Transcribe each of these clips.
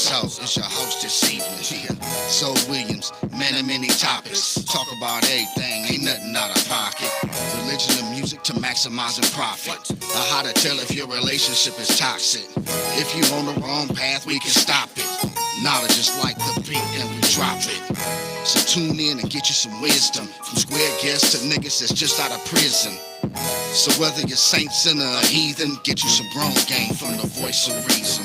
So, it's your host this evening. So Williams, man of many topics. Talk about everything, ain't nothing out of pocket. Religion and music to maximizing profit. How to tell if your relationship is toxic. If you on the wrong path, we can stop it. Knowledge is like the beat and we drop it. So tune in and get you some wisdom. From square guests to niggas that's just out of prison. So whether you're saint, sinner, or heathen, get you some grown game from the voice of reason.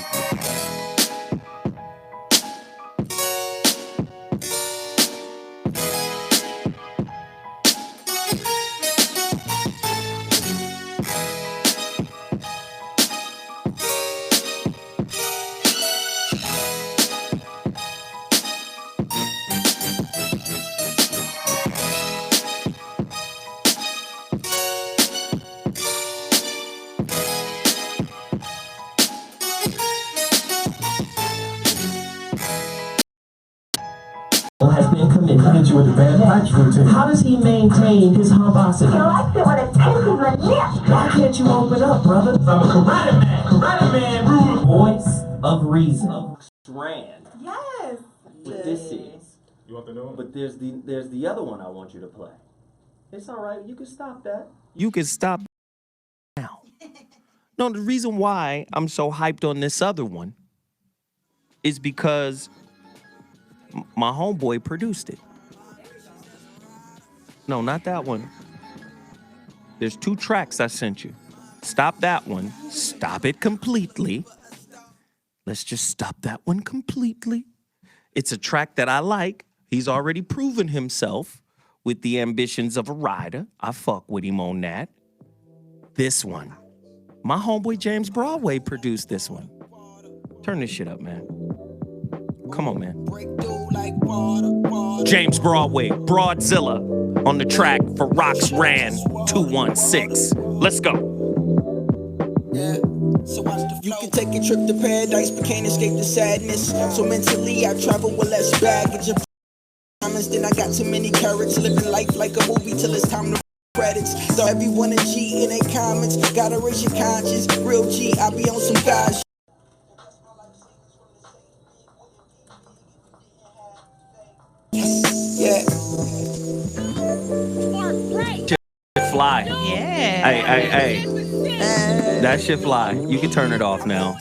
Has been committed. Hit you with a bad punch routine. How does he maintain his humbosity? He likes it when it's pinching the lips. Why can't you open up, brother? I'm a karate man. Karate man, rude. Voice of reason. Strand. Yes. What this is. You want the new one? But there's the other one I want you to play. It's all right. You can stop that. You can stop now. No, the reason why I'm so hyped on this other one is because my homeboy produced it. No, not that one. There's 2 tracks I sent you. Stop that one. Stop it completely. Let's just stop that one completely. It's a track that I like. He's already proven himself with the ambitions of a rider. I fuck with him on that. This one. My homeboy James Broadway produced this one. Turn this shit up, man. Come on, man. James Broadway, Broadzilla, on the track for Rocks Ran 216. Let's go. You can take a trip to paradise, but can't escape the sadness. So mentally, I travel with less baggage. Then I got too many carrots, living life like a movie till it's time to credits. Thought everyone a G in their comments. Gotta raise your conscience. Real G, I be on some guys. Yeah. Fly. Yeah. Hey. That shit fly. You can turn it off now.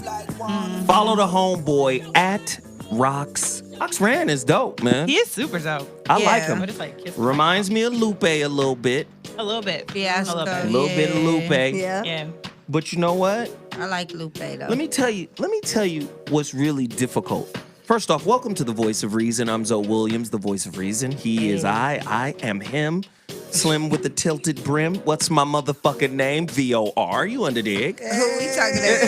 Follow the homeboy at Rocks. Rocks Ran is dope, man. He is super dope. I like him. But it's like Reminds me of Lupe a little bit. a little bit. Yeah, A little bit of Lupe. Yeah. Yeah. But you know what? I like Lupe though. Let me tell you what's really difficult. First off, welcome to the Voice of Reason. I'm Zoe Williams, the Voice of Reason. He is I am him. Slim with the tilted brim. What's my motherfucking name? VOR. You under dig? Who we talking about?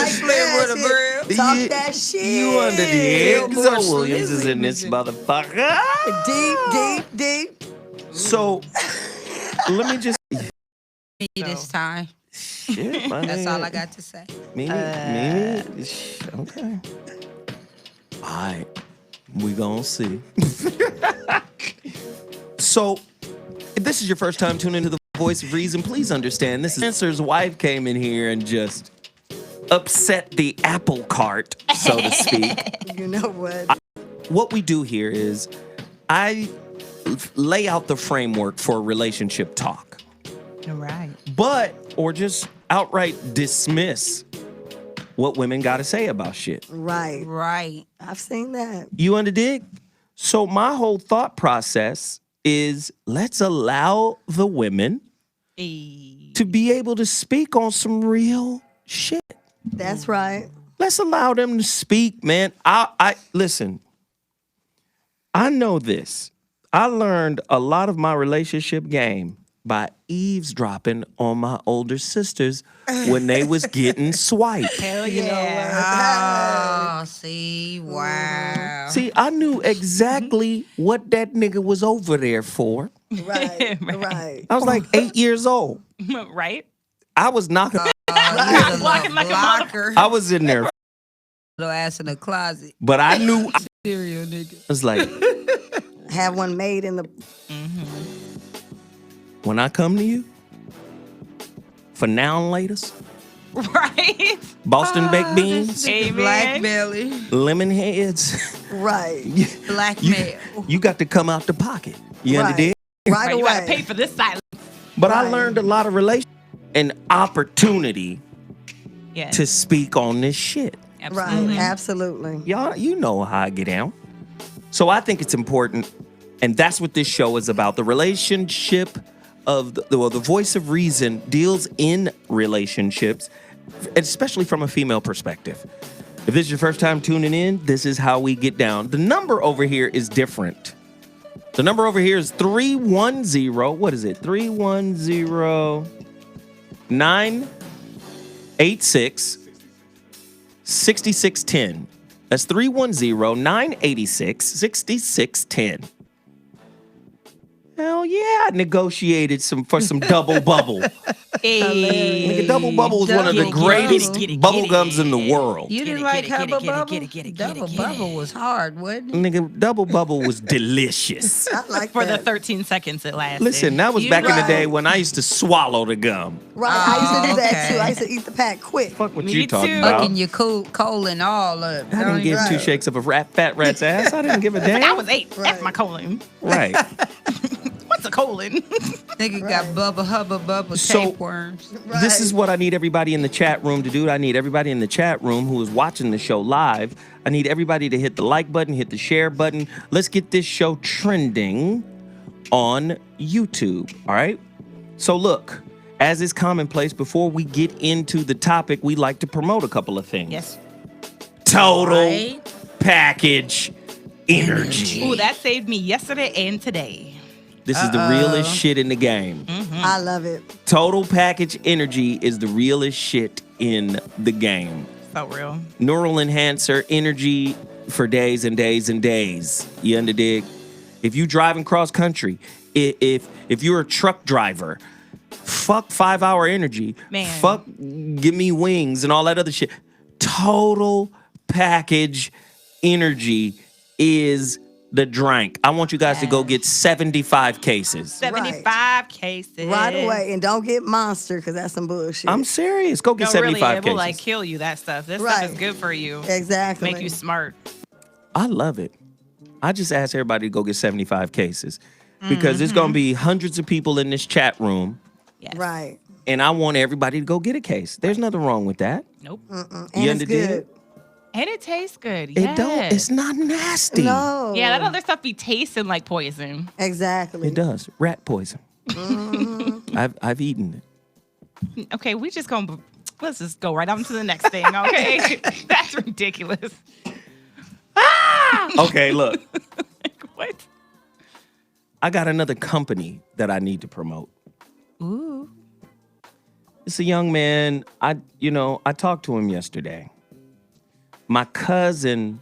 Slim with a brim. Talk that shit. You under dig? Zoe Williams is in this motherfucker. Deep. So, let me just... Me this time. Shit, my That's nigga. all I got to say. Me? Okay. All right. We gonna see. So, if this is your first time tuning into the Voice of Reason, please understand this is Spencer's wife came in here and just upset the apple cart, so to speak. You know what? What we do here is I lay out the framework for relationship talk. Right. Or just outright dismiss what women got to say about shit. Right. I've seen that. You under dig? So my whole thought process is let's allow the women to be able to speak on some real shit. That's right. Let's allow them to speak, man. I listen. I know this. I learned a lot of my relationship game by eavesdropping on my older sisters when they was getting swiped. Hell yeah. Oh, see, wow. See, I knew exactly what that nigga was over there for. Right. I was like 8 years old. Right? I was knocking. Walking like a blocker. I was in there, Little ass in the closet. but I knew. Serial nigga. I was like, Have one made in the. when I come to you for now and laters, Right? Boston baked beans, Amen. Blackberry. lemon heads. Right. Blackmail. You got to come out the pocket. You Right. understand? Right Right, you gotta pay away. for this silence. But I Right. learned a lot of relation and opportunity Yeah. to speak on this shit. Right. Absolutely. Absolutely. Y'all, you know how I get down. So I think it's important, and that's what this show is about. The relationship of the voice of reason deals in relationships, especially from a female perspective. If this is your first time tuning in, this is how we get down. The number over here is different. The number over here is 310. What is it? 310-986 6610. That's 310-986-6610. Hell yeah, I negotiated for some double bubble. Hey. Nigga, double bubble is one of the Double greatest bubble. bubble gums in the world. You didn't like Hubba Bubble? Double Bubble was hard, wasn't it? Nigga, double bubble was delicious. I like For the that. 13 seconds it lasted. Listen, that was You back in the right. day when I used to swallow the gum. Right. I used to do that okay. too. I used to eat the pack quick. Fuck what Me you talking too. about. Fucking your colon all up. I didn't give two shakes of a fat rat's ass. I didn't give a damn. I was 8. Right. F my colon. Right. What's a colon? Nigga got Bubba Hubba Bubba So- tapeworms. This is what I need everybody in the chat room to do. I need everybody in the chat room who is watching the show live. I need everybody to hit the like button, hit the share button. Let's get this show trending on YouTube. All right? So look, as is commonplace, before we get into the topic, we like to promote a couple of things. Yes. Total Right? package energy. Ooh, that saved me yesterday and today. This is the realest shit in the game. I love it. Total package energy is the realest shit in the game. So real. Neural enhancer energy for days and days and days. You underdig? If you driving cross country, if you're a truck driver, fuck 5-hour energy. Man. Fuck give me wings and all that other shit. Total package energy is the drink. I want you guys to go get 75 cases. 75 cases. Right away. And don't get Monster because that's some bullshit. I'm serious. Go get No, 75 really, it cases. will like kill you, that stuff. This Right. stuff is good for you. Exactly. Make you smart. I love it. I just asked everybody to go get 75 cases because there's going to be hundreds of people in this chat room, Yes. Right. and I want everybody to go get a case. There's nothing wrong with that. Nope. And You it's underdig? good. And it tastes good. It don't. Yes. It's not nasty. No. Yeah, that other stuff be tasting like poison. Exactly. It does. Rat poison. I've eaten it. Okay, let's just go right on to the next thing, okay? That's ridiculous. Okay, look. What? I got another company that I need to promote. Ooh. It's a young man. I talked to him yesterday. My cousin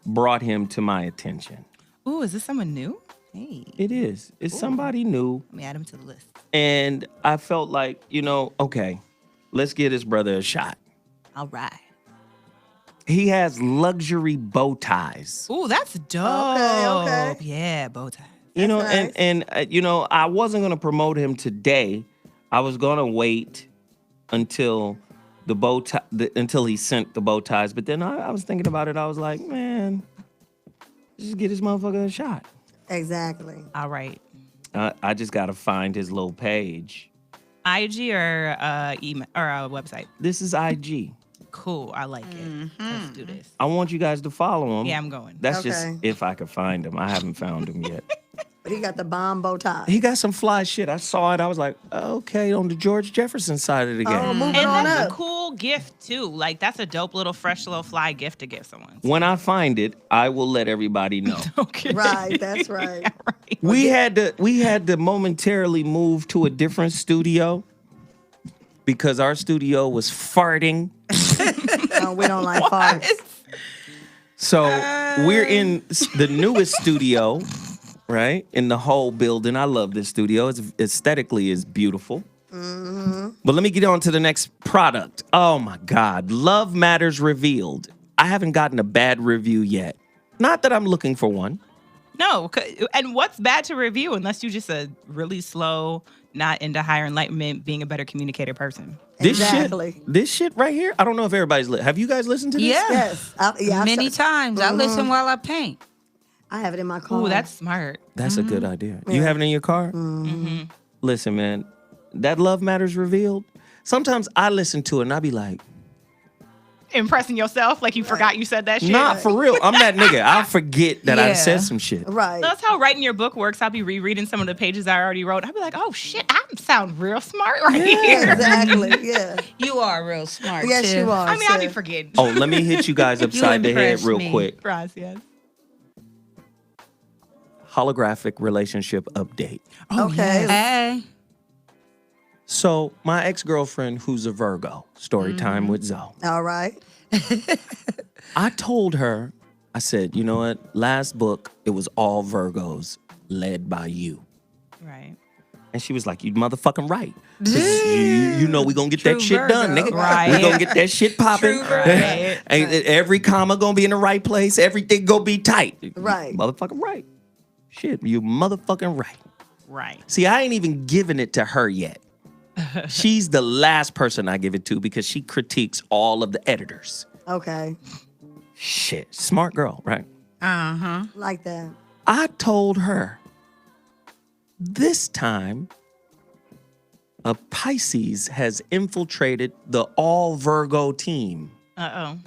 brought him to my attention. Ooh, is this someone new? Hey, It is. It's somebody new. let me add him to the list. And I felt like, okay, let's give this brother a shot. All right. He has luxury bow ties. Ooh, that's dope. Okay. Yeah, bow tie. nice. And I wasn't going to promote him today. I was going to wait until the bow tie, until he sent the bow ties. But then I was thinking about it. I was like, man, just get this motherfucker a shot. Exactly. All right. I just got to find his little page. IG or email or website? This is IG. Cool. I like it. Let's do this. I want you guys to follow him. Yeah, I'm going. That's just Okay. if I could find him. I haven't found him yet. But he got the bomb bow tie. He got some fly shit. I saw it. I was like, okay, on the George Jefferson side of the game. Oh, moving And on that's up. a cool gift too. Like that's a dope little fresh little fly gift to give someone. When I find it, I will let everybody know. Okay. Right. That's right. Right. we had to momentarily move to a different studio because our studio was farting. No, we don't like farts. So we're in the newest studio, right? In the whole building. I love this studio. It's aesthetically is beautiful. But let me get on to the next product. Oh my God. Love Matters Revealed. I haven't gotten a bad review yet. Not that I'm looking for one. No, and what's bad to review unless you're just a really slow, not into higher enlightenment, being a better communicator person. Exactly. This shit right here, I don't know if everybody's have you guys listened to this? Yeah. Yes. Many times. I listen while I paint. I have it in my car. Ooh, that's smart. That's a good idea. You have it in your car? Listen, man, that Love Matters Revealed, sometimes I listen to it and I be like, Impressing yourself like you forgot you said that shit. nah, for real. I'm that nigga. I'll forget that I said some shit. Right. That's how writing your book works. I'll be rereading some of the pages I already wrote. I'll be like, oh shit, I sound real smart right here. Exactly. Yeah. You are real smart. Yes, too. you are. I mean, I'll be sis. forgetting. Oh, let me hit you guys upside the head impressed real me. quick. Gracias. Holographic relationship update. Okay. Hey. So my ex-girlfriend, who's a Virgo, story time with Zoe. All right. I told her, I said, you know what? Last book, it was all Virgos led by you. Right. And she was like, you motherfucking right. 'Cause you know we gonna get True that shit done, Virgo. nigga. Right. We gonna get that shit popping. True Virgo. Right. And every comma gonna be in the right place. Everything gonna be tight. Right. Motherfucking right. Shit, you motherfucking right. Right. See, I ain't even giving it to her yet. She's the last person I give it to because she critiques all of the editors. Okay. Shit, smart girl, right? Uh-huh. Like that. I told her this time a Pisces has infiltrated the all Virgo team. Uh-oh.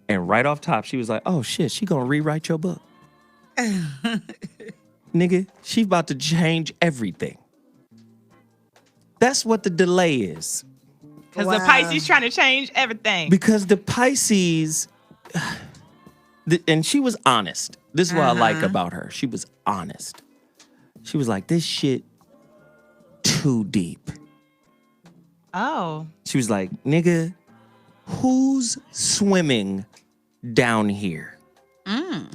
And right off top, she was like, oh shit, she gonna rewrite your book. Nigga, she about to change everything. That's what the delay is. Because the Pisces trying to change everything. Because the Pisces, and she was honest. This is what I like about her. She was honest. She was like, this shit too deep. Oh. She was like, nigga, who's swimming down here?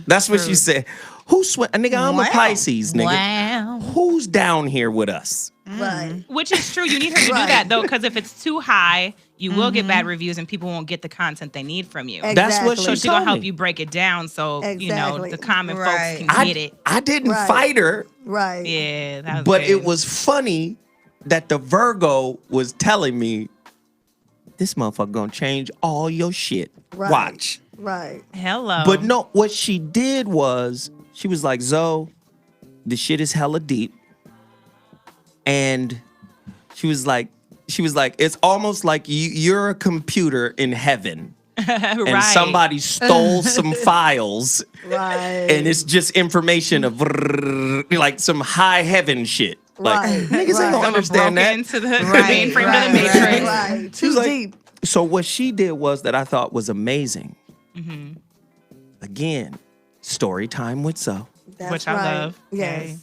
That's what she said. Who's swimming? Nigga, I'm a Pisces, nigga. Wow. Who's down here with us? Right. Which is true. You need her to do that, though, because if it's too high, you will get bad reviews and people won't get the content they need from you. That's what Exactly. So she she's going told to help me. you break it down so, you know, Exactly. the common Right. folks can get it. I didn't Right. fight her, Right. Yeah, that was but good. it was funny that the Virgo was telling me, this motherfucker gonna change all your shit. Right. Watch. Right. Hello. But no, what she did was, she was like, Zoe, the shit is hella deep. And she was like, it's almost like you're a computer in heaven. And Right. somebody stole some files. Right. And it's just information of like some high heaven shit. Like, Right. niggas ain't Right. gonna understand broken that. into the Right, mainframe right, of the Matrix. Right. She Too was like- deep. So what she did was that I thought was amazing. Again, story time with Zoe. That's Which I right. love. Yes. Okay.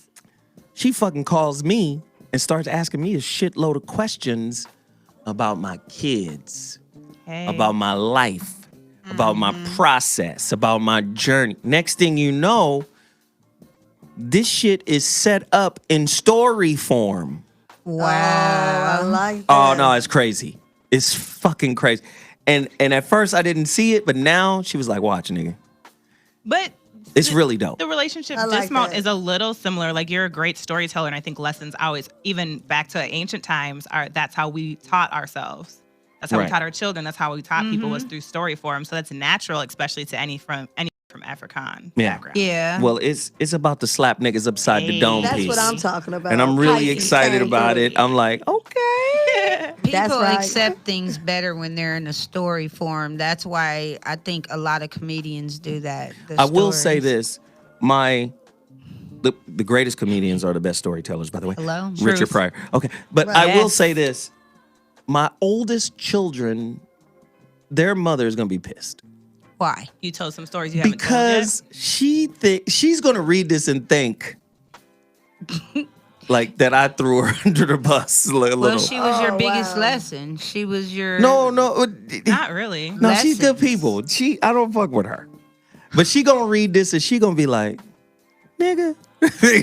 She fucking calls me and starts asking me a shitload of questions about my kids, Hey. about my life, about my process, about my journey. Next thing you know, this shit is set up in story form. Oh, I like that. Oh no, it's crazy. It's fucking crazy. And at first I didn't see it, but now she was like, watch, nigga. But It's really dope. the relationship I like dismount that. is a little similar. Like, you're a great storyteller, and I think lessons always, even back to ancient times, that's how we taught ourselves. That's how we Right. taught our children. That's how we taught people, was through story form. So that's natural, especially to any from Afrikaan Yeah. background. Yeah. Well, it's about to slap niggas upside the dome That's piece. what I'm talking about. And I'm really Pisces excited came about through. it. I'm like, okay. People That's right. accept things better when they're in a story form. That's why I think a lot of comedians do that. the I will say stories. this. The greatest comedians are the best storytellers, by the way. Hello? Richard Truth. Pryor. Okay. But Right. I will Yes. say this. My oldest children, their mother is going to be pissed. Why? You told some stories you haven't told Because she's going to read this and think like that I threw her under the bus a little. Well, she was your Oh, biggest wow. lesson. She was your No. yet. Not really. No, she's good lessons. people. I don't fuck with her. But she gonna read this and she gonna be like, nigga.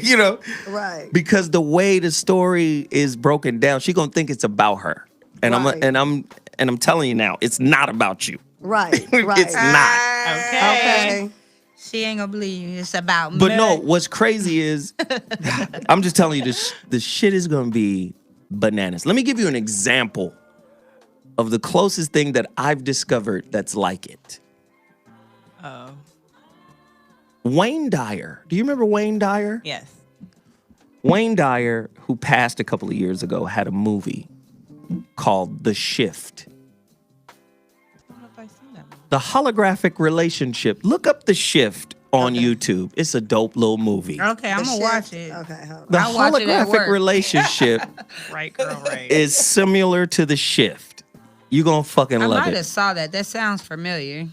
You know? Right. Because the way the story is broken down, she gonna think it's about her. And Right. I'm telling you now, it's not about you. Right. Right. It's not. Okay. Okay. She ain't gonna believe you. It's about But me. no, what's crazy is, I'm just telling you, the shit is gonna be bananas. Let me give you an example of the closest thing that I've discovered that's like it. Oh, Wayne Dyer. Do you remember Wayne Dyer? yes. Wayne Dyer, who passed a couple of years ago, had a movie called The Shift. I don't know if I've seen that one. The holographic relationship. Look up The Shift on YouTube. It's a dope little movie. Okay, I'm The gonna shift. watch it. Okay, hold on. The I'll watch it at holographic work. relationship Right, girl, right. is similar to The Shift. You're gonna fucking I love might it. have saw that. That sounds familiar.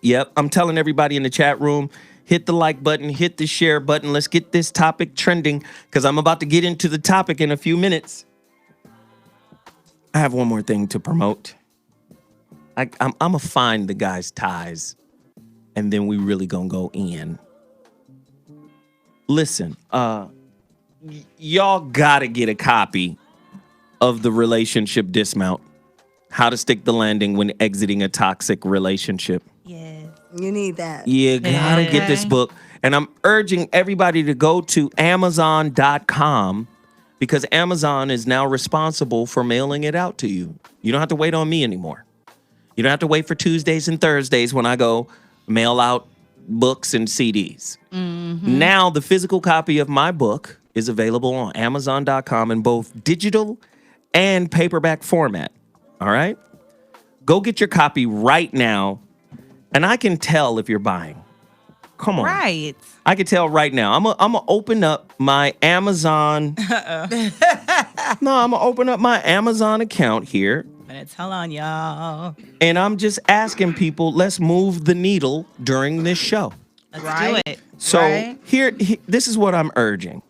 Yep, I'm telling everybody in the chat room, hit the like button, hit the share button. Let's get this topic trending because I'm about to get into the topic in a few minutes. I have one more thing to promote. I'm gonna find the guy's ties, and then we really gonna go in. Listen, y'all gotta get a copy of the Relationship Dismount. How to stick the landing when exiting a toxic relationship. Yes. You need that. You gotta get this Okay. book. And I'm urging everybody to go to Amazon.com because Amazon is now responsible for mailing it out to you. You don't have to wait on me anymore. You don't have to wait for Tuesdays and Thursdays when I go mail out books and CDs. Now, the physical copy of my book is available on Amazon.com in both digital and paperback format. All right? Go get your copy right now. And I can tell if you're buying. Come on. Right. I can tell right now. I'm gonna open up my Amazon. I'm gonna open up my Amazon account here. Gonna tell on y'all. And I'm just asking people, let's move the needle during this show. Let's Right. do it. So Right. this is what I'm urging.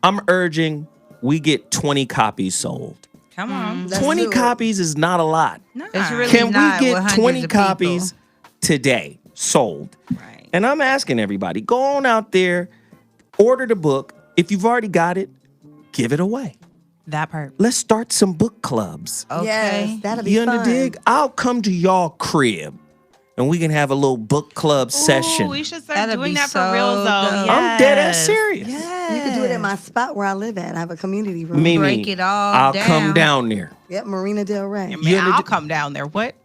I'm urging we get 20 copies sold. Come on. Let's 20 do it. copies is not a lot. It's really Can not we with get hundreds 20 of people. copies today sold? Right. And I'm asking everybody, go on out there, order the book. If you've already got it, give it away. That part. Let's start some book clubs. Okay. Yes, that'll be You fun. dig? I'll come to y'all crib and we can have a little book club session. Ooh, we should start That'd doing be that for so real, though. dope. I'm dead ass Yes. serious. You can do it at my spot where I live at. I have a community room. Mimi, Break it all I'll come down. down there. Yep, Marina Del Rey. Man, You I'll under- come down there. What?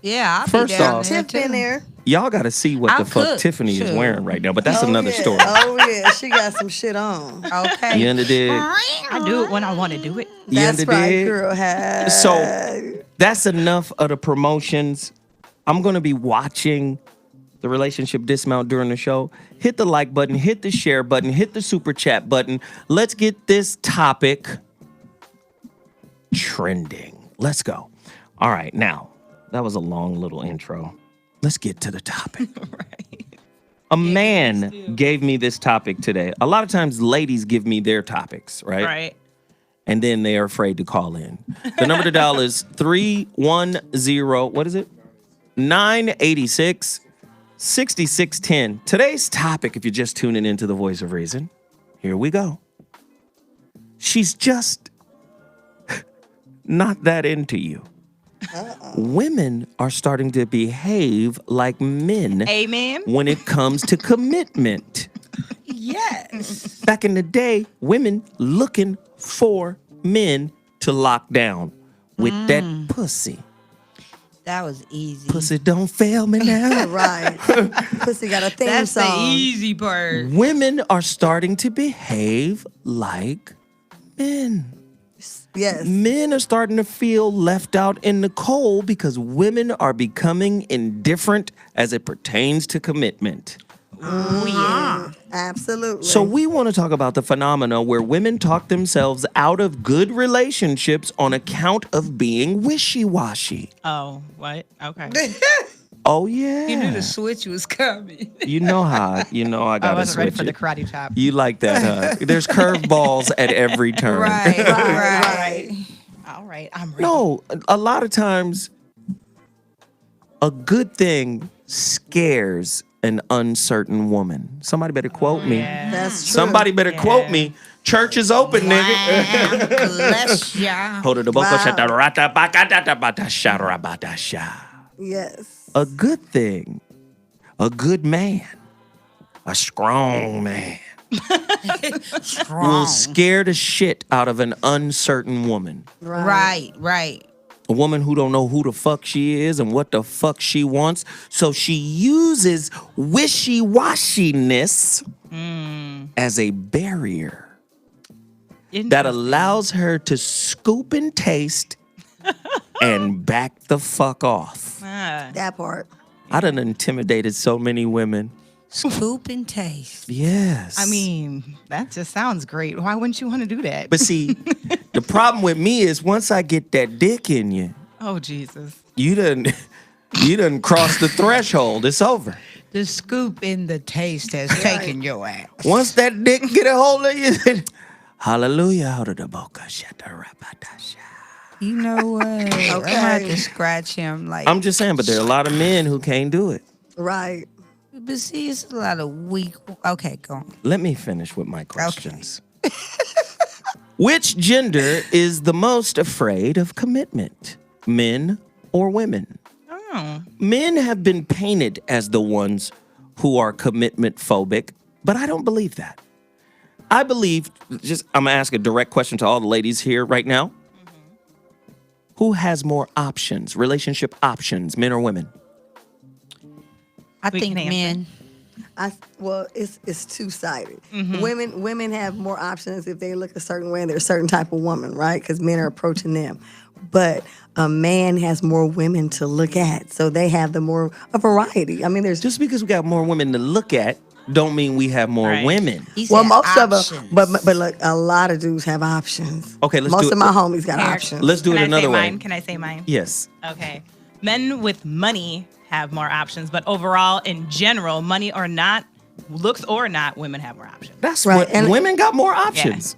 Yeah, I'll First be down off- there Tiff in too. there. Y'all got to see what I'll the fuck cook, Tiffany is shoot. wearing right now, but that's Oh, another yeah. story. Oh yeah, she got some shit on. Okay. You under dig? I do it when I want to do it. You That's under right, dig? girl. So that's enough of the promotions. I'm going to be watching the Relationship Dismount during the show. Hit the like button, hit the share button, hit the super chat button. Let's get this topic trending. Let's go. All right, now, that was a long little intro. Let's get to the topic. Right. A man gave me this topic today. A lot of times ladies give me their topics, right? Right. And then they are afraid to call in. The number to dial is 310, what is it? 986 6610. Today's topic, if you're just tuning into the Voice of Reason, here we go. She's just not that into you. Women are starting to behave like men Amen. when it comes to commitment. Yes. Back in the day, women looking for men to lock down with that pussy. That was easy. Pussy don't fail me now. right. Pussy got a theme That's the song. easy part. Women are starting to behave like men. Yes. Men are starting to feel left out in the cold because women are becoming indifferent as it pertains to commitment. Oh, yeah. Absolutely. So we want to talk about the phenomena where women talk themselves out of good relationships on account of being wishy-washy. Oh, what? Okay. Oh yeah. You knew the switch was coming. You know how I I gotta wasn't ready switch for the it. karate chop. You like that, huh? There's curveballs at every turn. Right. All right. I'm ready. No, a lot of times a good thing scares an uncertain woman. Somebody better quote me. That's true. Somebody better quote me. Church is open, nigga. Bless ya. Hold it, Yes. a good thing. A good man, a strong man, will scare the shit out of an uncertain woman. Right. A woman who don't know who the fuck she is and what the fuck she wants. So she uses wishy-washiness as a barrier that allows her to scoop and taste and back the fuck off. That part. I done intimidated so many women. Scoop and taste. Yes. I mean, that just sounds great. Why wouldn't you want to do that? But see, the problem with me is once I get that dick in you, oh, Jesus. you done crossed the threshold. It's over. The scoop in the taste has taken your ass. Once that dick get a hold of you, hallelujah, out of the boca, You know what? I'm gonna have to scratch him. Like, I'm just saying, but there are a lot of men who can't do it. Right. but see, it's a lot of weak. Okay, go on. Let me finish with my questions. Which gender is the most afraid of commitment? Men or women? Oh. Men have been painted as the ones who are commitment phobic, but I don't believe that. I believe, I'm gonna ask a direct question to all the ladies here right now. Who has more options, relationship options, men or women? I We think can answer. men. Well, it's two-sided. Women have more options if they look a certain way and they're a certain type of woman, right? Because men are approaching them. But a man has more women to look at, so they have a variety. I mean, there's Just because we got more women to look at, don't mean we have more Right. women. He well, said most of options. them. But look, a lot of dudes have options. Okay, let's most do of it. my homies got Here, options. Let's do Can it I another say way. mine? Can I say mine? Yes. Okay. Men with money have more options, but overall, in general, money or not, looks or not, women have more options. That's Right, what and- women got more options.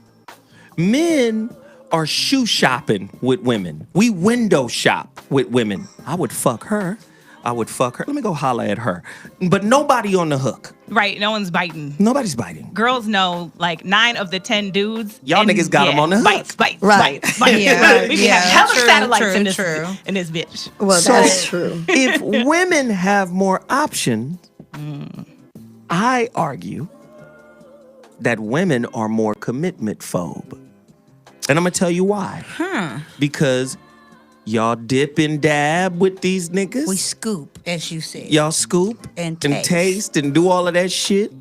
Men are shoe shopping with women. We window shop with women. I would fuck her. Let me go holla at her. But nobody on the hook. Right. No one's biting. Nobody's biting. Girls know, like 9 of the 10 dudes. Y'all niggas got 'em on the hook. Bites. Right. Yeah, We can yeah, have hella true, satellites true, in this true. bitch. Well, So- that's true. If women have more options, I argue that women are more commitment phobe. And I'm going to tell you why. Because y'all dip and dab with these niggas. We scoop, as you said. Y'all scoop And taste and do all of that shit.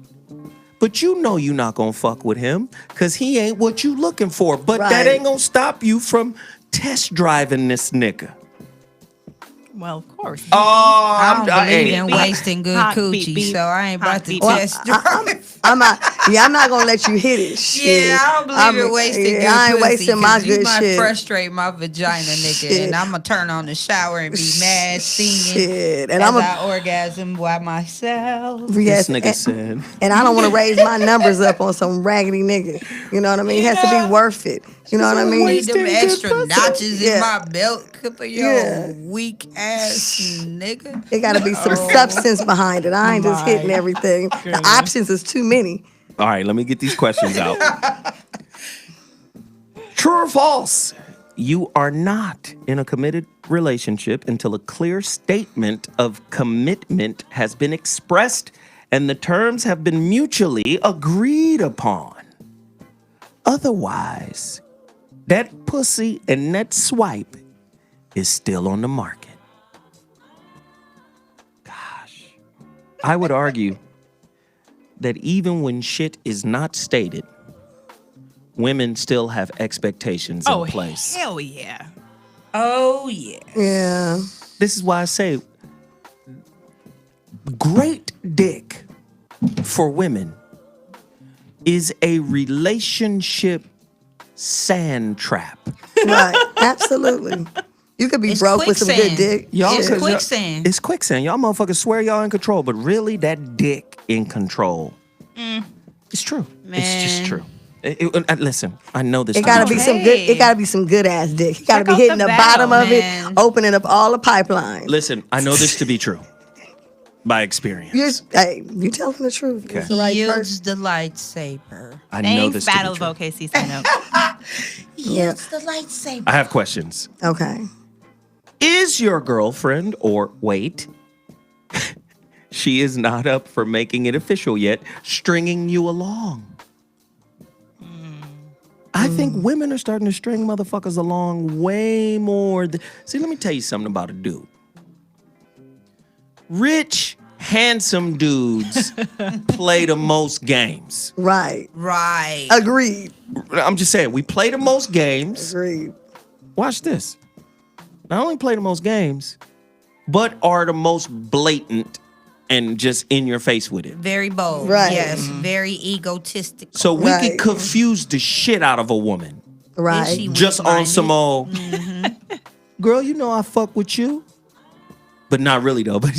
But you know you're not going to fuck with him because he ain't what you looking for. But that Right. ain't going to stop you from test driving this nigga. Well, of course. Oh, I don't believe hey, in wasting good Hot coochie, beep, beep. so I ain't about Hot to beep, test beep. drive. I'm not gonna let you hit it. Shit. Yeah, I don't believe in wasting good I ain't pussy, wasting my 'cause you good might shit. frustrate my vagina, nigga, Shit. and I'm gonna turn on the shower and be mad singing Shit. And as I'm I orgasm by myself. yes, This nigga said. and I don't want to raise my numbers up on some raggedy nigga. You know what I mean? It has to be worth it. You know what I mean? Need them good extra pussy. notches in Yeah. my belt for your Yeah. weak ass nigga. It got to be some substance behind it. I ain't just hitting everything. The options is too many. All right, let me get these questions out. True or false? You are not in a committed relationship until a clear statement of commitment has been expressed and the terms have been mutually agreed upon. Otherwise, that pussy and that swipe is still on the market. Gosh, I would argue that even when shit is not stated, women still have expectations in place. Hell yeah. Oh yeah. Yeah. This is why I say great dick for women is a relationship sand trap. Right. Absolutely. You could be It's broke with some good quicksand. dick. Y'all It's could- quicksand. It's quicksand. Y'all motherfuckers swear y'all in control, but really that dick in control. It's true. It's just Man. true. Listen, I know this. It to gotta be be true. some good. It gotta be some good ass dick. You gotta Check be out hitting the the battle, bottom of man. it, opening up all the pipelines. Listen, I know this to be true by experience. You telling the truth. Okay. It's the right Yields person. the lightsaber. I know Thanks, this Battle to of be true. OKC sign up. Yields the lightsaber. I have questions. Okay. Is your girlfriend, or wait, she is not up for making it official yet, stringing you along. I think women are starting to string motherfuckers along way more. See, let me tell you something about a dude. Rich, handsome dudes play the most games. Right. Right. Agreed. I'm just saying, we play the most games. Agreed. Watch this. Not only play the most games, but are the most blatant and just in your face with it. Very bold. Right. Yes. Very egotistic. So we Right. can confuse the shit out of a woman. Right. Just on some old, girl, you know I fuck with you. But not really though. But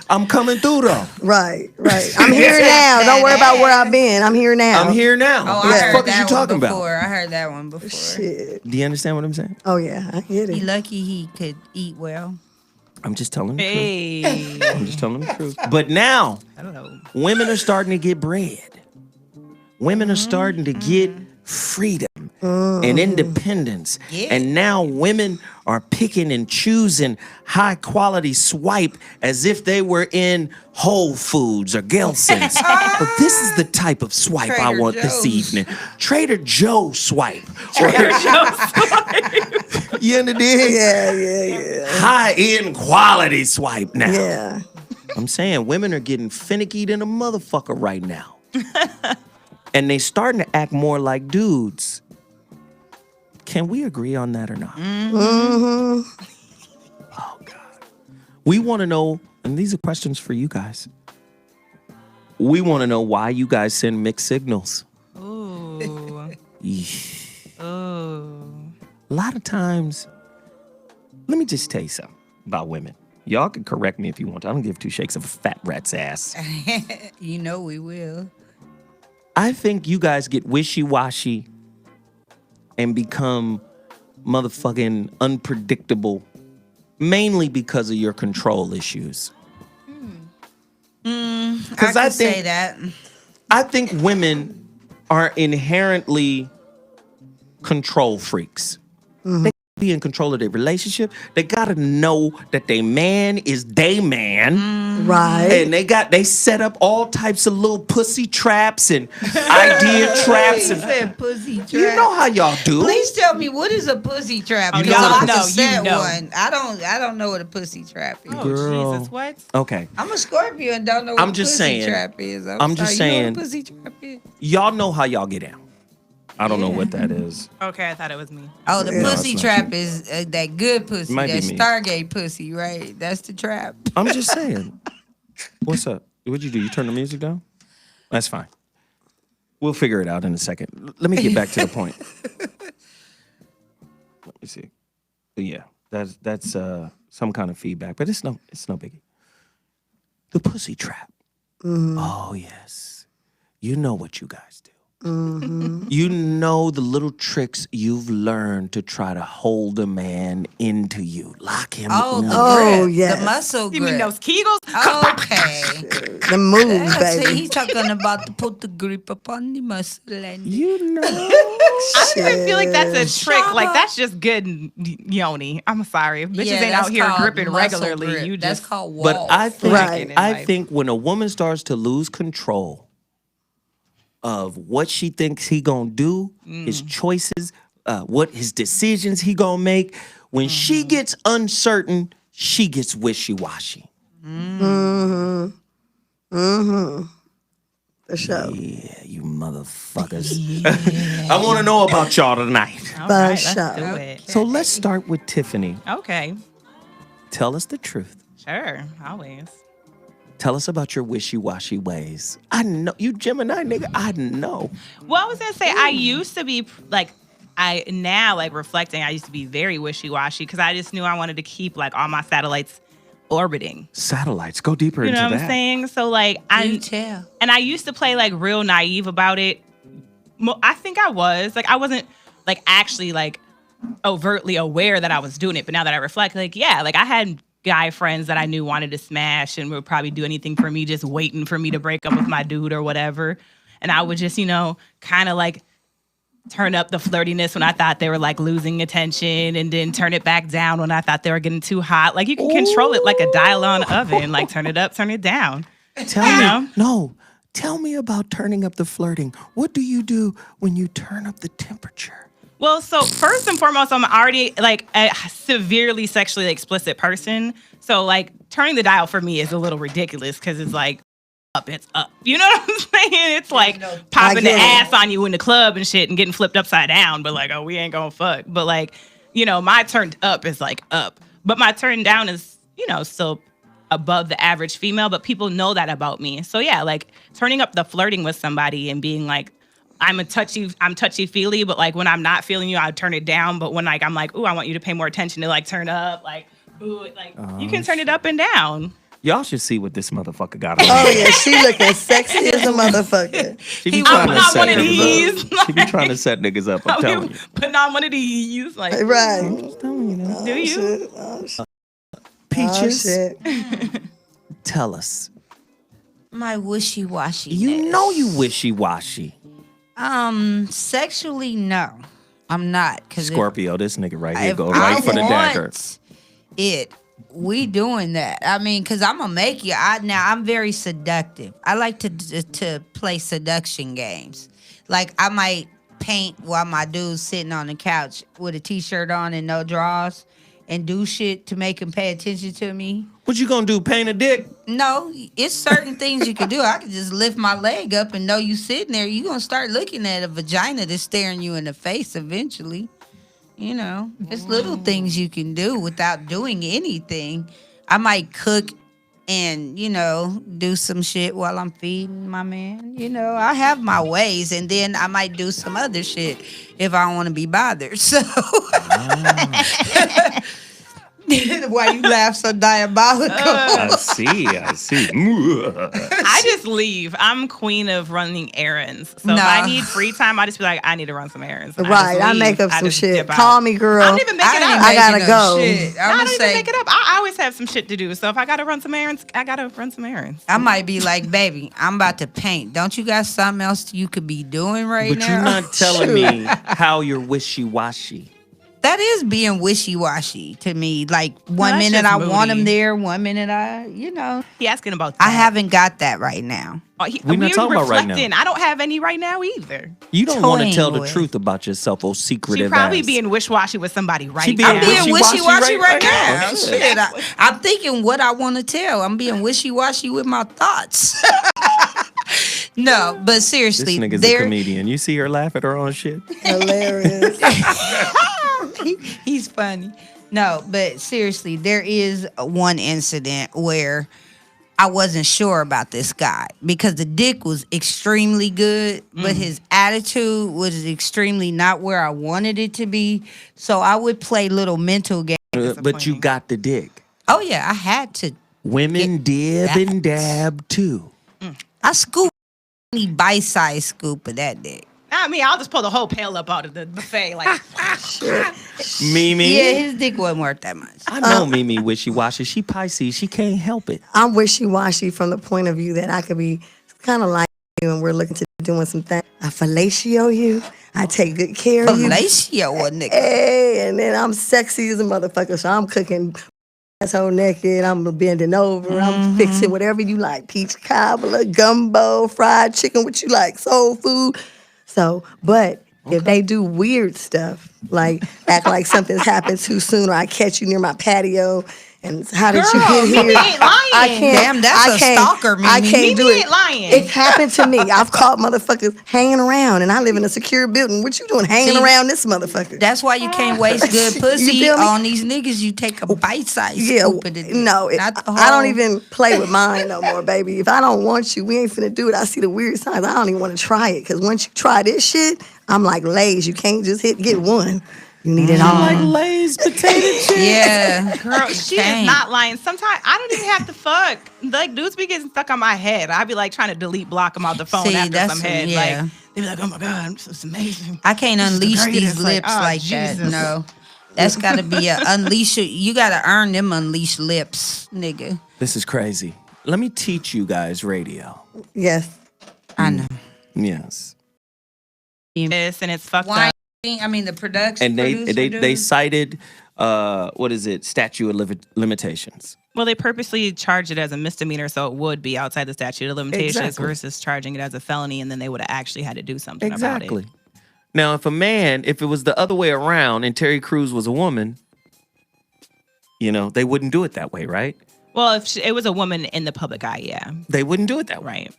I'm coming through though. Right. I'm here now. Don't worry about where I've been. I'm here now. I'm here now. Oh, What I the heard fuck is that you one talking before. about? I heard that one before. Shit. Do you understand what I'm saying? Oh yeah, I get He it. lucky he could eat well. I'm just telling the Hey. truth. I'm just telling the truth. But now, I don't know. women are starting to get bread. Women are starting to get freedom and independence. Yeah. And now women are picking and choosing high quality swipe as if they were in Whole Foods or Gelson's. But this is the type of swipe I Trader want this Joe's. evening. Trader Joe swipe. You understand? Yeah. High end quality swipe now. Yeah. I'm saying women are getting finicky than a motherfucker right now. And they starting to act more like dudes. Can we agree on that or not? Oh, God. We want to know, and these are questions for you guys. We want to know why you guys send mixed signals. Ooh. Yeesh. Ooh. A lot of times, let me just tell you something about women. Y'all can correct me if you want to. I don't give two shakes of a fat rat's ass. You know we will. I think you guys get wishy-washy and become motherfucking unpredictable mainly because of your control issues. I I could think- say that. I think women are inherently control freaks. They be in control of their relationship. They gotta know that their man is they man. Right. And they set up all types of little pussy traps and idea traps. He And, said pussy trap. you know how y'all do. Please tell me, what is a pussy trap? Oh, Because y'all I know, can set you know. one. I don't know what a pussy trap is. Oh, Girl. Jesus, what? Okay. I'm a Scorpio and don't know what I'm a just pussy saying. trap is. I'm just sorry, you know saying. what a pussy trap is? Y'all know how y'all get down. I don't know what that is. Okay, I thought it was me. Oh, the Yeah. No, pussy it's not trap is that good pussy, Might be that me. Stargate pussy, right? That's the trap. I'm just saying. What's up? What'd you do? You turn the music down? That's fine. We'll figure it out in a second. Let me get back to the point. Let me see. Yeah, that's some kind of feedback, but it's no biggie. The pussy trap. Oh yes, you know what you guys do. You know the little tricks you've learned to try to hold a man into you, lock him. Oh, in. the Oh, grip, yes. the muscle You grip. mean those Kegels? Okay. The moves, See, baby. he's talking about to put the grip upon the muscle and You know. I don't even feel like that's a trick. Shut Like up. that's just good yoni. I'm sorry. If bitches Yeah, ain't that's out here called gripping muscle regularly. grip. You That's just called wall. But I think Right. I think when a woman starts to lose control of what she thinks he gonna do, his choices, what his decisions he gonna make, when she gets uncertain, she gets wishy-washy. For sure. Yeah, you motherfuckers. I want to know about y'all tonight. All For right, let's sure. do it. So let's start with Tiffany. Okay. Tell us the truth. Sure. Always. Tell us about your wishy-washy ways. I know you Gemini nigga. I know. Well, I was gonna say I used to be like now reflecting, I used to be very wishy-washy because I just knew I wanted to keep like all my satellites orbiting. Satellites. Go deeper You into know what that. I'm saying? So like you tell. and I used to play like real naive about it. I think I was like I wasn't like actually like overtly aware that I was doing it, but now that I reflect, like yeah, like I had guy friends that I knew wanted to smash and would probably do anything for me, just waiting for me to break up with my dude or whatever. And I would just, kind of like turn up the flirtiness when I thought they were like losing attention and then turn it back down when I thought they were getting too hot. Like you can control it like a dial-on oven, like turn it up, turn it down. Tell me about turning up the flirting. What do you do when you turn up the temperature? Well, so first and foremost, I'm already like a severely sexually explicit person. So like turning the dial for me is a little ridiculous because it's like up, it's up. You know what I'm saying? It's like popping the ass on you in the club and shit and getting flipped upside down. But like, oh, we ain't gonna fuck. But like, my turned up is like up. But my turned down is, still above the average female. But people know that about me. So yeah, like turning up the flirting with somebody and being like, I'm touchy-feely, but like when I'm not feeling you, I turn it down. But when like I'm like, ooh, I want you to pay more attention to like turn up, like, ooh, like you can turn it up and down. Y'all should see what this motherfucker got on. Oh yeah, she looking sexy as a motherfucker. She be trying to set niggas up. She be trying to set niggas up. I'm telling you. Putting on one of these, like right. I'm just telling you that. Do you? Shit. Oh, shit. Peaches, Oh, shit. tell us. My wishy-washy. You know you wishy-washy. Sexually, no, I'm not. Scorpio, this nigga right here go right for the dagger. We doing that. I mean, because I'm gonna make you. I'm very seductive. I like to play seduction games. Like I might paint while my dude's sitting on the couch with a t-shirt on and no drawers, and do shit to make him pay attention to me. What you gonna do? Paint a dick? No, it's certain things you can do. I can just lift my leg up and know you sitting there. You gonna start looking at a vagina that's staring you in the face eventually. It's little things you can do without doing anything. I might cook and, do some shit while I'm feeding my man. I have my ways, and then I might do some other shit if I don't want to be bothered. So why you laugh so diabolical? I see. I just leave. I'm queen of running errands. So if I need free time, I just be like, I need to run some errands. Right. I make up some shit. Call me, girl. I don't even make it up. I gotta go. I don't even make it up. I always have some shit to do. So if I gotta run some errands, I gotta run some errands. I might be like, baby, I'm about to paint. Don't you got something else you could be doing right now? But you're not telling me how you're wishy-washy. That is being wishy-washy to me. Like one minute I want him there, one minute He asking about that. I haven't got that right now. We're not talking about right now. I don't have any right now either. You don't want to tell the truth about yourself, oh secretive She probably ass. being wishy-washy with somebody right now. I'm being wishy-washy right now. Oh, Shit, I'm thinking what I want to tell. I'm being wishy-washy with my thoughts. No, but seriously. This nigga's a comedian. You see her laugh at her own shit? Hilarious. He's funny. No, but seriously, there is one incident where I wasn't sure about this guy because the dick was extremely good, but his attitude was extremely not where I wanted it to be. So I would play little mental games. But you got the dick. Oh, yeah, I had to. Women dib and dab too. I scooped any bite-sized scoop of that dick. I mean, I'll just pull the whole pail up out of the buffet. Like, Mimi? Yeah, his dick wasn't worth that much. I know Mimi wishy-washy. She Pisces. She can't help it. I'm wishy-washy from the point of view that I could be kind of like you and we're looking to doing some things. I fellatio you. I take good care of you. Fellatio a nigga. Hey, and then I'm sexy as a motherfucker, so I'm cooking asshole naked. I'm bending over. I'm fixing whatever you like. Peach cobbler, gumbo, fried chicken, what you like, soul food. So, but if they do weird stuff, like act like something's happened too soon, or I catch you near my patio, and how did you get here? Mimi ain't lying. I can't. Damn, that's a stalker, Mimi. I can't do Mimi it. ain't lying. It's happened to me. I've caught motherfuckers hanging around, and I live in a secure building. What you doing hanging around this motherfucker? That's why you can't waste good pussy feel me? on these niggas. You take a bite-sized scoop of the dick. No, not the I don't whole- even play with mine no more, baby. If I don't want you, we ain't finna do it. I see the weird signs. I don't even want to try it, because once you try this shit, I'm like Lay's. You can't just get one. You need it all. Like Lay's potato chips. Yeah. Girl, she is not lying. Sometimes I don't even have to fuck. Like, dudes be getting stuck on my head. I be like trying to delete block them out the phone See, after that's some head. yeah. Like, they be like, oh my God, this is amazing. I can't This is the unleash these greatest. lips like Jesus. that. No. That's got to be a unleash. You got to earn them unleashed lips, nigga. This is crazy. Let me teach you guys radio. Yes. I know. Yes. Yes, and it's fucked Why? up. I mean, the production. And they cited, what is it, statute of limitations. Well, they purposely charged it as a misdemeanor, so it would be outside the statute of limitations Exactly. versus charging it as a felony, and then they would have actually had to do something Exactly. about it. Now, if it was the other way around and Terry Crews was a woman, they wouldn't do it that way, right? Well, if it was a woman in the public eye, yeah. They wouldn't do it that way. Right.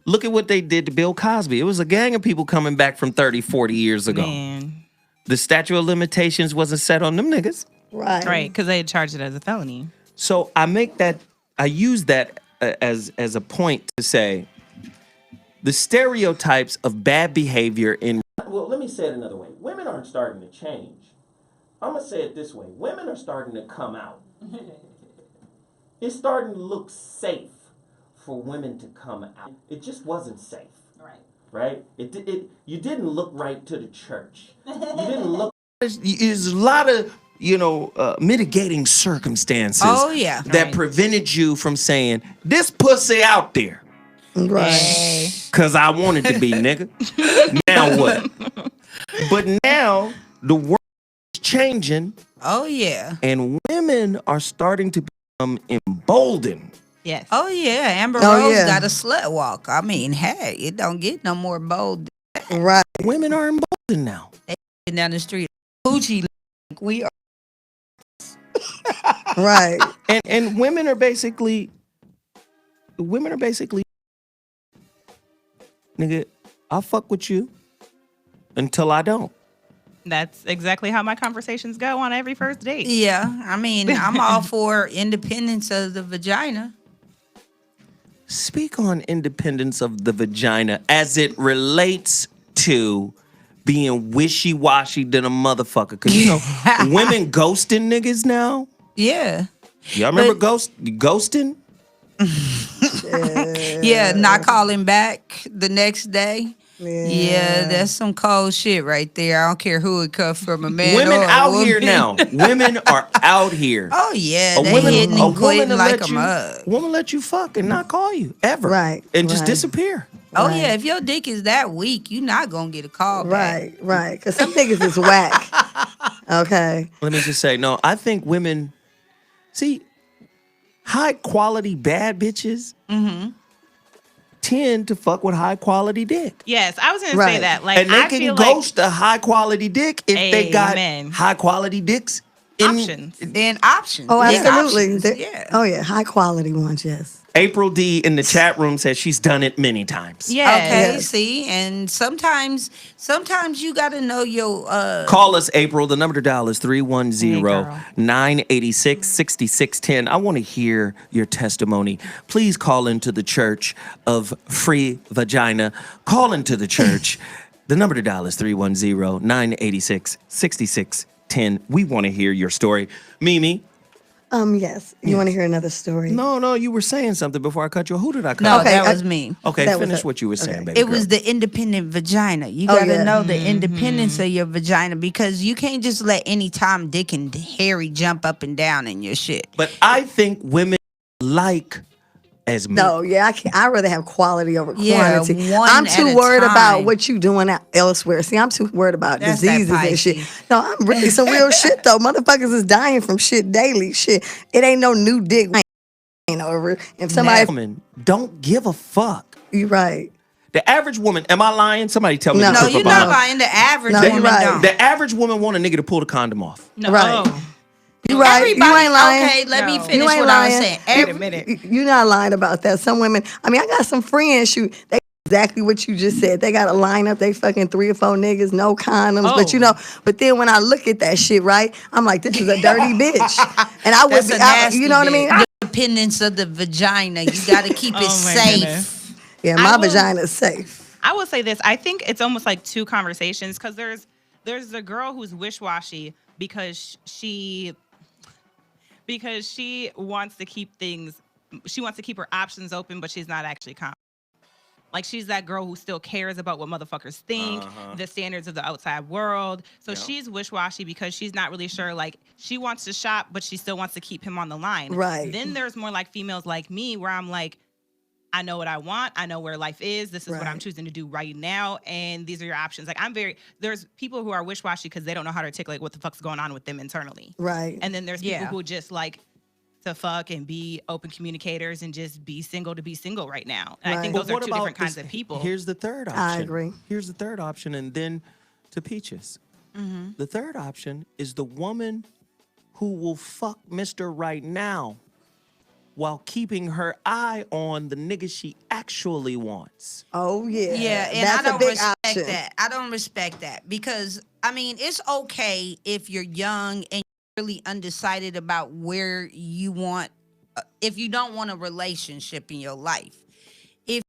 Look at what they did to Bill Cosby. It was a gang of people coming back from 30, 40 years ago. Man. The statute of limitations wasn't set on them niggas. Right, because they had charged it as a felony. So I use that as a point to say the stereotypes of bad behavior in. Well, let me say it another way. Women aren't starting to change. I'm going to say it this way. Women are starting to come out. It's starting to look safe for women to come out. It just wasn't safe. Right? You didn't look right to the church. You didn't look. There's a lot of mitigating circumstances that prevented you from saying, this pussy out there. Right. Because I wanted to be, nigga. Now what? But now the world is changing. Oh, yeah. And women are starting to become emboldened. Yes. Oh, yeah. Amber Rose got a slut walk. I mean, hey, it don't get no more bold. Right. Women are emboldened now. They down the street. Gucci, like we are. Right. And women are basically, nigga, I'll fuck with you until I don't. That's exactly how my conversations go on every first date. Yeah. I mean, I'm all for independence of the vagina. Speak on independence of the vagina as it relates to being wishy-washy than a motherfucker. Because, women ghosting niggas now. Yeah. Y'all remember ghosting? Yeah, not calling back the next day. Yeah, that's some cold shit right there. I don't care who it comes from, a man Women or a out woman. here now. Women are out here. Oh, yeah. They hitting and quitting like a mug. Woman let you fuck and not call you, ever. Right. And just disappear. Oh, yeah. If your dick is that weak, you're not going to get a call back. Right. Because some niggas is whack. Okay. Let me just say, no, I think women, see, high quality bad bitches tend to fuck with high quality dick. Yes, I was going to say that. Like, and they can ghost a high quality dick if they got high quality dicks. Options. Oh, absolutely. Yeah. Oh, yeah. High quality ones, yes. April D in the chat room says she's done it many times. Yeah. Okay, Yes. see? And sometimes you got to know your... Call us, April. The number to dial is 310-986-6610. I want to hear your testimony. Please call into the Church of Free Vagina. Call into the church. The number to dial is 310-986-6610. We want to hear your story. Mimi. Yes. You want to hear another story? No, you were saying something before I cut you. Who did I cut? No, Okay, that was me. Okay, That was finish it. what you were saying, Okay. baby It girl. was the independent vagina. You got to yeah. know the independence of your vagina because you can't just let any Tom, Dick, and Harry jump up and down in your shit. But I think women like as No, yeah, I can't. I'd rather have quality over Yeah, quantity. one I'm at too a worried about time. what you doing elsewhere. See, I'm too worried about That's that diseases and shit. Pisces. No, I'm really some real shit though. Motherfuckers is dying from shit daily. Shit, it ain't no new dick ain't over. If somebody, women don't give a fuck. you right. The average woman, am I lying? Somebody tell me No. the No, truth you're about not it. lying. The average No, woman you're right. don't. The average woman want a nigga to pull the condom off. No. Right. You right. Everybody, You ain't lying. okay, let me No. finish You ain't what I was lying. saying. Wait a minute. You're not lying about that. Some women, I mean, I got some friends, they exactly what you just said. They got a lineup, they fucking 3 or 4 niggas, no condoms. But but then when I look at that shit, right, I'm like, this is a dirty bitch. And I would That's a nasty you know what I mean? bit. Independence of the vagina. You got to keep it Oh, my safe. goodness. Yeah, I my will- vagina's safe. I will say this. I think it's almost like two conversations because there's a girl who's wish-washy because she wants to keep her options open, but she's not actually confident. Like, she's that girl who still cares about what motherfuckers think, the standards of the outside world. So she's wish-washy because she's not really sure. Like, she wants to shop, but she still wants to keep him on the line. Right. Then there's more like females like me where I'm like, I know what I want. I know where life is. This is what I'm Right. choosing to do right now. And these are your options. Like, there's people who are wish-washy because they don't know how to articulate what the fuck's going on with them internally. Right. And then there's people who just like to fuck and be open communicators and just be single to be single right now. And I think Right. those are two different kinds of people. Here's the third option. I agree. Here's the third option, and then to Peaches. The third option is the woman who will fuck Mr. Right Now while keeping her eye on the nigga she actually wants. Oh yeah. Yeah, and That's I don't a big respect option. that. I don't respect that because I mean it's okay if you're young and you're really undecided about where you want. If you don't want a relationship in your life, if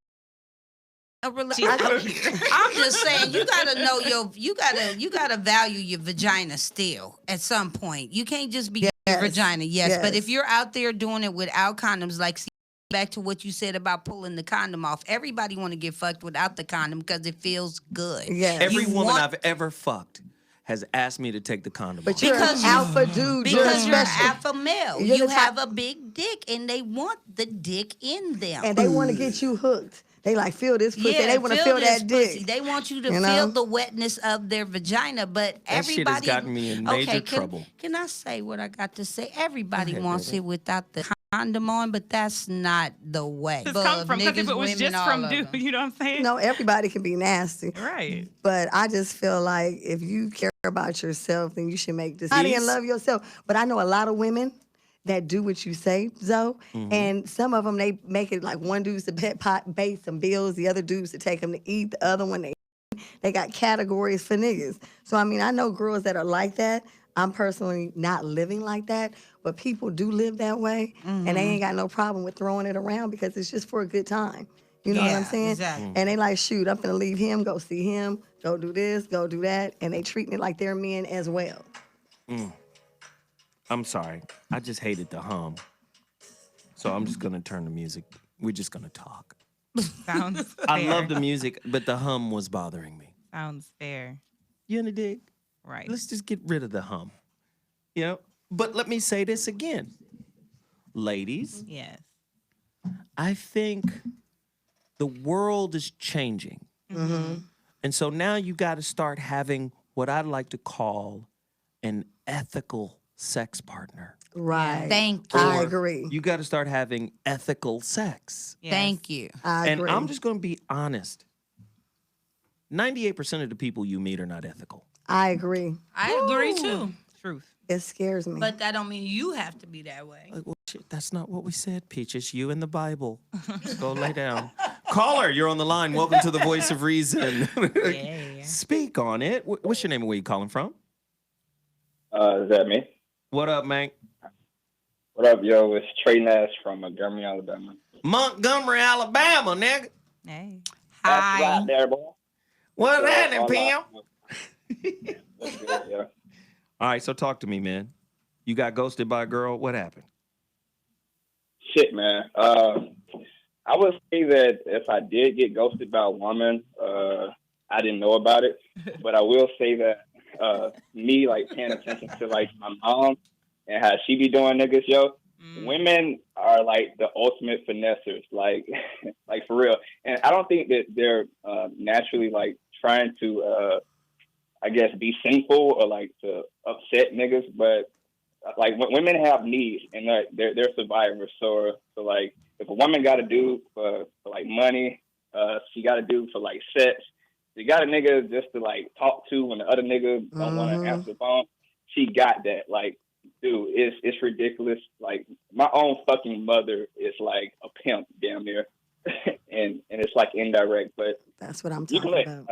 I'm just saying you gotta know you gotta value your vagina still at some point. You can't just be your vagina, yes, but if you're out there doing it without condoms, like back to what you said about pulling the condom off, everybody want to get fucked without the condom because it feels good. Yes. Every woman I've ever fucked has asked me to take the condom But off. you're an alpha dude. Because you're an special. alpha male. You're You the have type- a big dick and they want the dick in them. And they want to get you hooked. They like feel this pussy. Yeah, They want to feel this that pussy. dick. They want you to You feel know? the wetness of their vagina, but That shit everybody has gotten me in major trouble. Can I say what I got to say? Everybody wants it without the condom on, but that's not the way. It's come from because if Niggas, it was women, just all from of dude, them. you know what I'm saying? You know, everybody can be nasty. Right. But I just feel like if you care about yourself, then you should make decisions and love yourself. But I know a lot of women that do what you say, Zoe, and some of them, they make it like one dude's to pay some bills, the other dude's to take them to eat, the other one, they got categories for niggas. So, I mean, I know girls that are like that. I'm personally not living like that, but people do live that way, and they ain't got no problem with throwing it around because it's just for a good time. You know what I'm saying? Exactly. And they like, shoot, I'm finna leave him, go see him, go do this, go do that, and they treating it like they're men as well. I'm sorry. I just hated the hum. So I'm just going to turn the music. We're just going to talk. Sounds fair. I love the music, but the hum was bothering me. Sounds fair. You in the dig? Right. Let's just get rid of the hum. You know? But let me say this again. Ladies, Yes. I think the world is changing. And so now you got to start having what I'd like to call an ethical sex partner. Right. Thank you. I agree. You got to start having ethical sex. Yes. Thank you. I And agree. I'm just going to be honest. 98% of the people you meet are not ethical. I agree. I agree too. Truth. It scares me. But that don't mean you have to be that way. Like, well, shit, that's not what we said, Peaches. You in the Bible. Go lay down. Caller, you're on the line. Welcome to the Voice of Reason. Yeah. Speak on it. What's your name and where you calling from? Is that me? What up, man? What up, yo? It's Trey Nash from Montgomery, Alabama. Montgomery, Alabama, nigga. Hey. That's Hi. right there, boy. What's So, happening, all Pam? That's good, yeah. All right, so talk to me, man. You got ghosted by a girl. What happened? Shit, man. I would say that if I did get ghosted by a woman, I didn't know about it. But I will say that me, like, paying attention to, like, my mom and how she be doing niggas, yo, women are, like, the ultimate finessers, like, like, for real. And I don't think that they're naturally, like, trying to, I guess, be sinful or, like, to upset niggas. But, like, women have needs, and they're survivors. So, like, if a woman got to do for, like, money, she got to do for, like, sex, she got a nigga just to, like, talk to when the other nigga don't want to answer the phone, she got that. Like, dude, it's ridiculous. Like, my own fucking mother is, like, a pimp damn near. and it's, like, indirect. But That's what I'm you can talking let, about.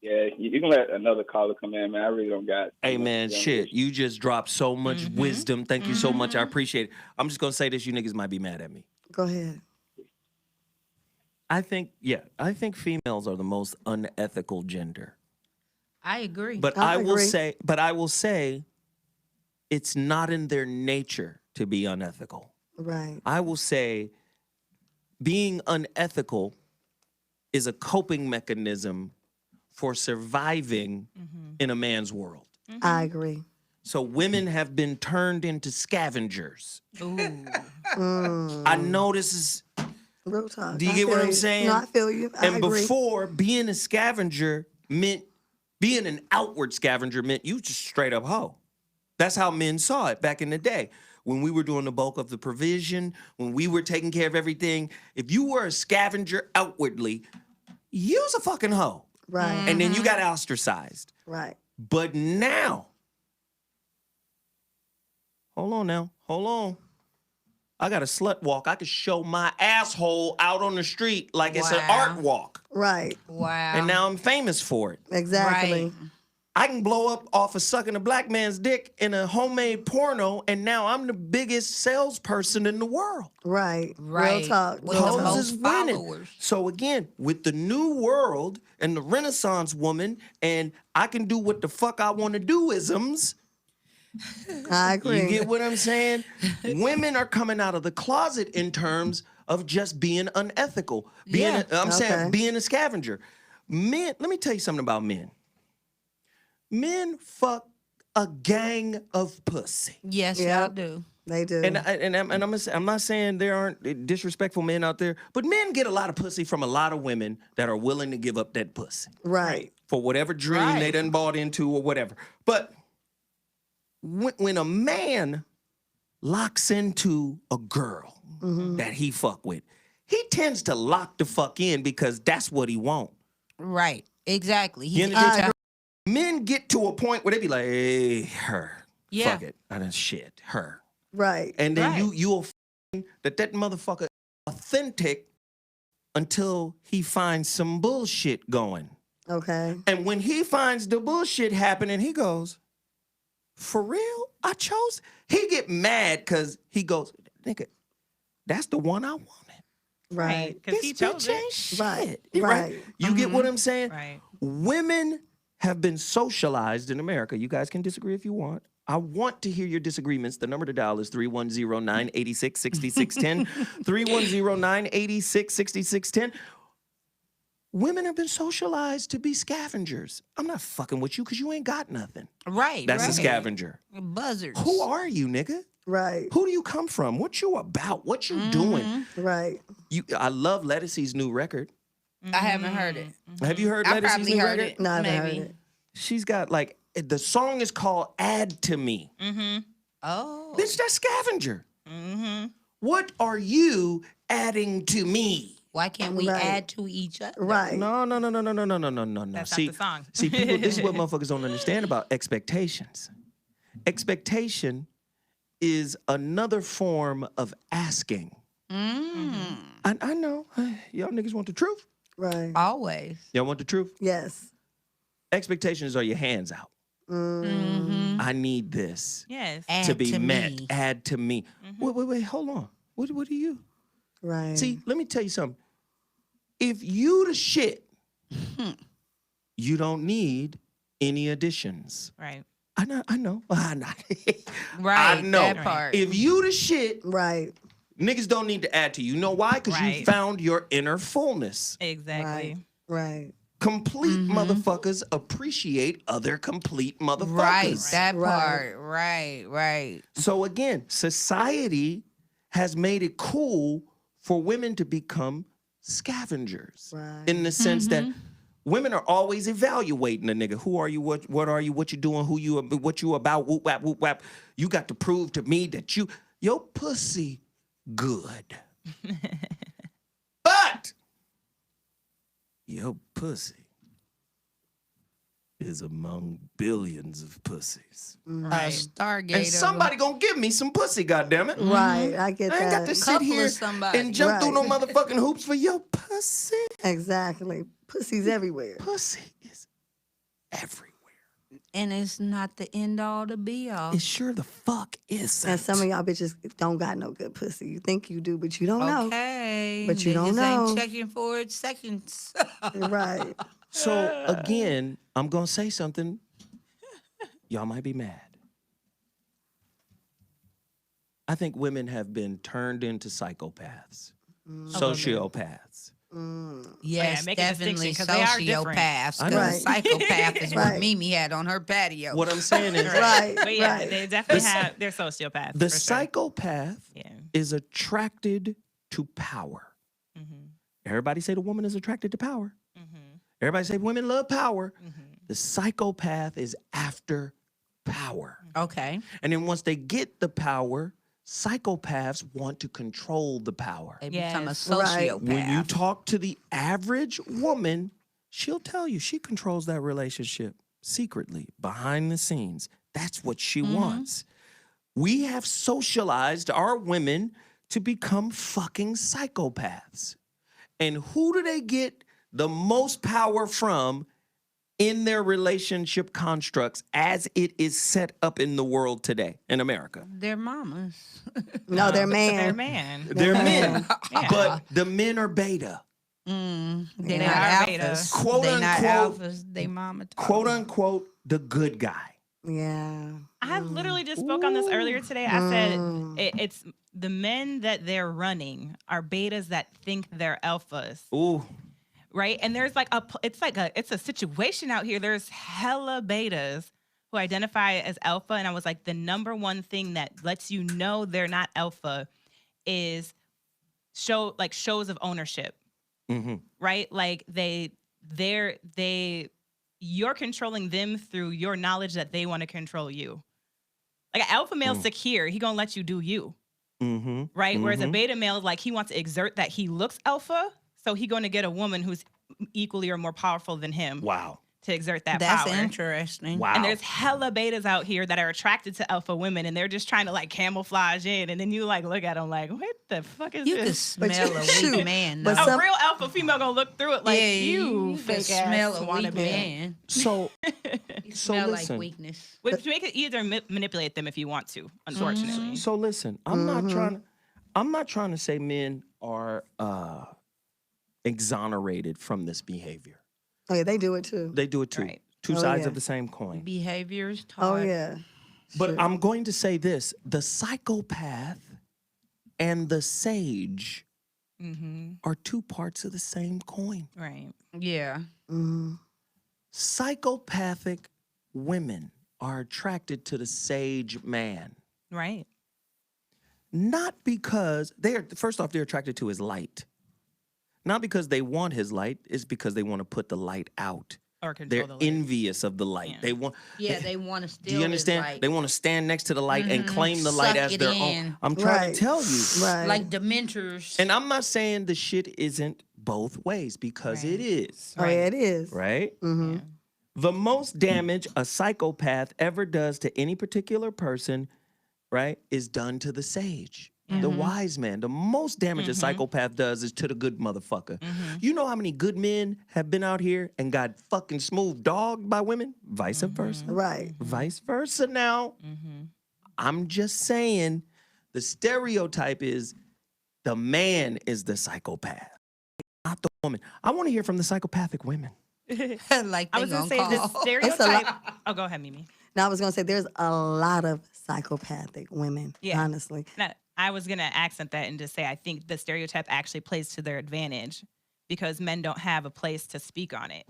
yeah, you can let another caller come in, man. I really don't got. Hey, man, shit. You just dropped so much wisdom. Thank you so much. I appreciate it. I'm just going to say this. You niggas might be mad at me. Go ahead. I think females are the most unethical gender. I agree. But I I will agree. say it's not in their nature to be unethical. Right. I will say being unethical is a coping mechanism for surviving in a man's world. I agree. So women have been turned into scavengers. Mm. I know this is, Real talk. do you I get what feel I'm you. saying? No, I feel you. I And agree. before, being a scavenger meant, being an outward scavenger meant you just straight up hoe. That's how men saw it back in the day. when we were doing the bulk of the provision, when we were taking care of everything, if you were a scavenger outwardly, you was a fucking hoe. Right. And then you got ostracized. Right. But now, hold on. I got a slut walk. I could show my asshole out on the street like it's an art walk. Right. Wow. And now I'm famous for it. Exactly. Right. I can blow up off of sucking a black man's dick in a homemade porno, and now I'm the biggest salesperson in the world. Right. Right. Real talk. With Real the talk. most Hoes is winning. followers. So again, with the new world and the Renaissance woman, and I can do what the fuck I want to do isms. I agree. You get what I'm saying? Women are coming out of the closet in terms of just being unethical. Saying being a scavenger. Men, let me tell you something about men. Men fuck a gang of pussy. Yes, Yeah. y'all do. They do. And I'm not saying there aren't disrespectful men out there, but men get a lot of pussy from a lot of women that are willing to give up that pussy right. for whatever dream they done bought into or whatever. But when a man locks into a girl that he fuck with, he tends to lock the fuck in because that's what he want. Right. Exactly. You He's understand? Men get to a point where they be like, hey, her. Yeah. Fuck it. I done shit. Her. Right. And then Right. you'll find that motherfucker authentic until he finds some bullshit going. Okay. And when he finds the bullshit happening, he goes, for real? I chose? He get mad because he goes, nigga, that's the one I wanted. Right. Because he This chose bitch it. ain't shit. Right. Right. You get what I'm saying? Right. Women have been socialized in America. You guys can disagree if you want. I want to hear your disagreements. The number to dial is 310-986-6610. 310-986-6610. Women have been socialized to be scavengers. I'm not fucking with you because you ain't got nothing. right. That's right. a scavenger. Buzzards. Who are you, nigga? Right. Who do you come from? What you about? What you doing? Right. I love Lettucey's new record. I haven't heard it. Have you heard I Lettucey's probably new heard record? it. No, I haven't heard Maybe. it. She's got like, the song is called Add to Me. Oh. Bitch, that's scavenger. What are you adding to me? Why can't we Right. add to each other? Right. No. That's See, not the song. see, people, this is what motherfuckers don't understand about expectations. Expectation is another form of asking. I know. Y'all niggas want the truth. Right. Always. Y'all want the truth? Yes. Expectations are your hands out. I need this Yes. Add to be met. me. Add to me. Wait, hold on. What are you? Right. See, let me tell you something. If you the shit, you don't need any additions. Right. I know. Right. I know. That part. If you the shit, Right. niggas don't need to add to you. You know why? Because you Right. found your inner fullness. Exactly. Right. Complete motherfuckers appreciate other complete motherfuckers. Right. That Right. part. Right. So again, society has made it cool for women to become scavengers. Right. In the sense that women are always evaluating a nigga. Who are you? What are you? What you doing? What you about? Whoop whap, whoop whap. You got to prove to me that your pussy good. But your pussy is among billions of pussies. A Stargate. And somebody gonna give me some pussy, goddammit. Right. I get I ain't that. got to sit Couple here of somebody. and jump through no Right. motherfucking hoops for your pussy. Exactly. Pussy's everywhere. Pussy is everywhere. And it's not the end all to be all. It sure the fuck is. And some of y'all bitches don't got no good pussy. You think you do, but you don't know. Okay. But you don't Niggas know. ain't checking for it seconds. Right. So again, I'm gonna say something. Y'all might be mad. I think women have been turned into psychopaths, sociopaths. Yes, make a definitely distinction, 'cause they are different. sociopaths. I Because know. psychopath is what Right. Mimi had on her patio. What I'm saying is, Right. But yeah, right. they definitely have. They're sociopaths. the for sure. psychopath Yeah. is attracted to power. Everybody say the woman is attracted to power. Everybody say women love power. The psychopath is after power. Okay. And then once they get the power, Psychopaths want to control the power. They become a Yes. Right. sociopath. When you talk to the average woman, she'll tell you she controls that relationship secretly, behind the scenes. That's what she wants. We have socialized our women to become fucking psychopaths. And who do they get the most power from in their relationship constructs as it is set up in the world today in America? Their mamas. No, they're They're man. man. They're men, Yeah. but the men are beta. They're They not are beta. alphas. Quote, they not unquote, alphas. They mama. Quote unquote, the good guy. Yeah. I literally just spoke on this earlier today. I said it's the men that they're running are betas that think they're alphas, Ooh. right? And there's like it's a situation out here. There's hella betas who identify as alpha, and I was like, the number one thing that lets you know they're not alpha is shows of ownership, right? Like you're controlling them through your knowledge that they want to control you. Like an alpha male's secure, he gonna let you do you, right? Whereas a beta male, like he wants to exert that he looks alpha, so he gonna get a woman who's equally or more powerful than him. Wow. To exert that That's power. interesting. Wow. And there's hella betas out here that are attracted to alpha women, and they're just trying to like camouflage in, and then you like look at them like, what the fuck is You can this? smell a weak man. But though. A real alpha female gonna look through it like you can fake smell ass a wanna weak be. man. So, You so smell listen. like weakness. Which make it either manipulate them if you want to, unfortunately. So listen, I'm not trying to say men are exonerated from this behavior. Oh yeah, they do it too. They do it too. Right. Two Oh, sides yeah. of the same coin. Behaviors Oh taught. yeah. But Sure. I'm going to say this, the psychopath and the sage are two parts of the same coin. Right. Yeah. Psychopathic women are attracted to the sage man. Right. Not because first off, they're attracted to his light. Not because they want his light, it's because they want to put the light out. Or control They're the light. envious of the light. Yeah. They want They want to steal. Do you understand? His light. They want to stand next to the light and claim the light Suck as it their in. own. I'm trying Right. to tell you. Right. like dementors. And I'm not saying the shit isn't both ways because it is. Oh yeah, it is. Right? Yeah. The most damage a psychopath ever does to any particular person, right, is done to the sage, the wise man. The most damage a psychopath does is to the good motherfucker. You know how many good men have been out here and got fucking smooth dogged by women? Vice versa. Right. Vice versa now. I'm just saying the stereotype is the man is the psychopath, not the woman. I want to hear from the psychopathic women. like I they was gonna gonna say call. the stereotype. Oh, go ahead, Mimi. Now I was gonna say there's a lot of psychopathic women. Yeah. Honestly. No, I was gonna accent that and just say I think the stereotype actually plays to their advantage because men don't have a place to speak on it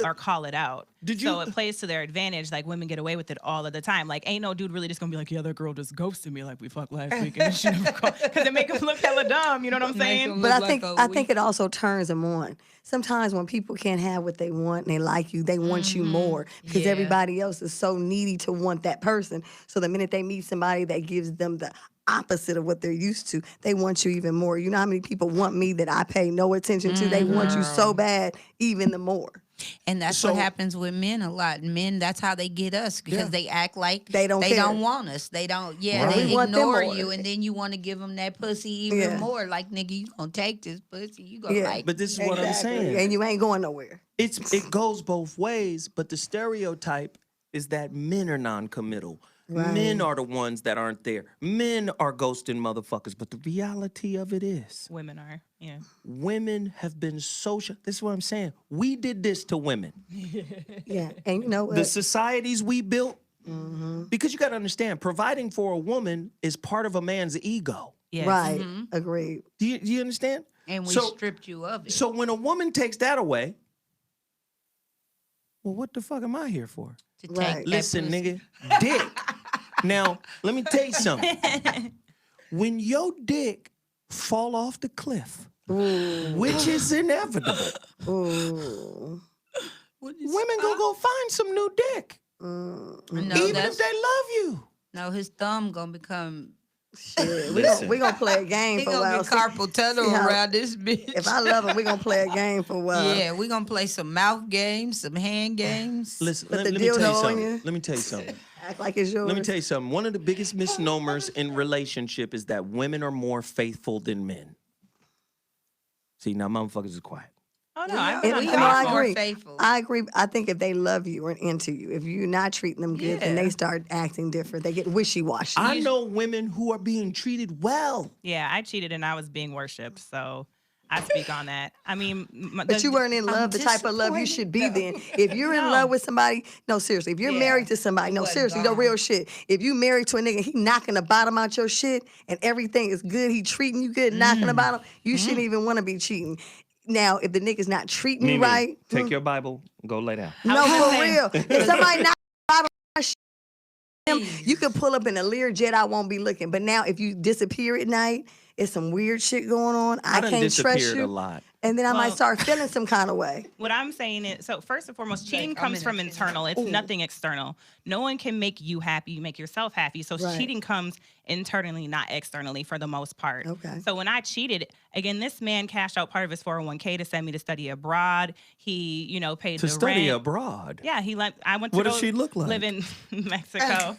or call it out. So it plays to their advantage. Like women get away with it all of the time. Like ain't no dude really just gonna be like, yeah, that girl just ghosted me like we fucked last week and she never called because it make them look hella dumb. You know what I'm saying? But I think it also turns them on. Sometimes when people can't have what they want and they like you, they want you more because Yeah. everybody else is so needy to want that person. So the minute they meet somebody that gives them the opposite of what they're used to, they want you even more. You know how many people want me that I pay no attention to? They want you so bad, even the more. And that's what happens with men a lot. Men, that's how they get us because they act like They don't care. want us. They don't. Yeah, Right. they We want them ignore more. you, and then you want to give them that pussy even Yeah. more. Like nigga, you gonna take this pussy? You gonna Yeah. like? But this is what I'm saying. And you ain't going nowhere. It goes both ways, but the stereotype is that men are non-committal. Right. Men are the ones that aren't there. Men are ghosting motherfuckers. But the reality of it is, Women are. Yeah. women have been social. This is what I'm saying. We did this to women. Yeah. And you know what? The societies we built, because you got to understand, providing for a woman is part of a man's ego. Yes. Right. Agreed. Do you understand? and we so- stripped you of it. So when a woman takes that away, well, what the fuck am I here for? to take Right. that Listen, pussy. nigga, dick. Now, let me tell you something. When your dick fall off the cliff, which is inevitable, Ooh. women gonna go find some new dick, No, even if that's they love you. no. His thumb gonna become Shit, Listen. we gonna play a game He for a gonna while. get carpal tunnel see how- around this bitch. If I love him, we gonna play a game for a while. Yeah, we gonna play some mouth games, some hand games. Listen, Put let the me tell you dildo on something. you. Let me tell you something. Act like it's yours. Let me tell you something. One of the biggest misnomers in relationship is that women are more faithful than men. See, now motherfuckers is quiet. Oh no, Yeah. I'm And, not you we know, are I more agree. faithful. I agree. I think if they love you or into you, if you're not treating them good, then Yeah. they start acting different. They get wishy-washy. I know women who are being treated well. Yeah, I cheated and I was being worshipped, so I speak on that. I mean, But you weren't in love, the type of love you should be then. If you're in love with somebody, no, seriously. If you're Yeah, married to somebody, it no, wasn't seriously, no gone. real shit. If you married to a nigga, he knocking the bottom out your shit and everything is good, he treating you good, knocking the bottom, you shouldn't even want to be cheating. Now, if the nigga's not treating you Mimi, right, take your Bible, go lay down. no, was for saying- real. If somebody knock the bottom out your shit, you could pull up in a Learjet, I won't be looking. But now, if you disappear at night, it's some weird shit going on. I done can't trust disappeared you. a lot. And then I might Well- start feeling some kind of way. What I'm saying is, so first and foremost, cheating I'm comes in from that internal. It's nothing external. No one can make you happy. You make yourself happy. So Right. cheating comes internally, not externally for the most part. Okay. So when I cheated, again, this man cashed out part of his 401k to send me to study abroad. He, paid To the study rent. abroad. Yeah, I went to What go does she look like? live in Mexico.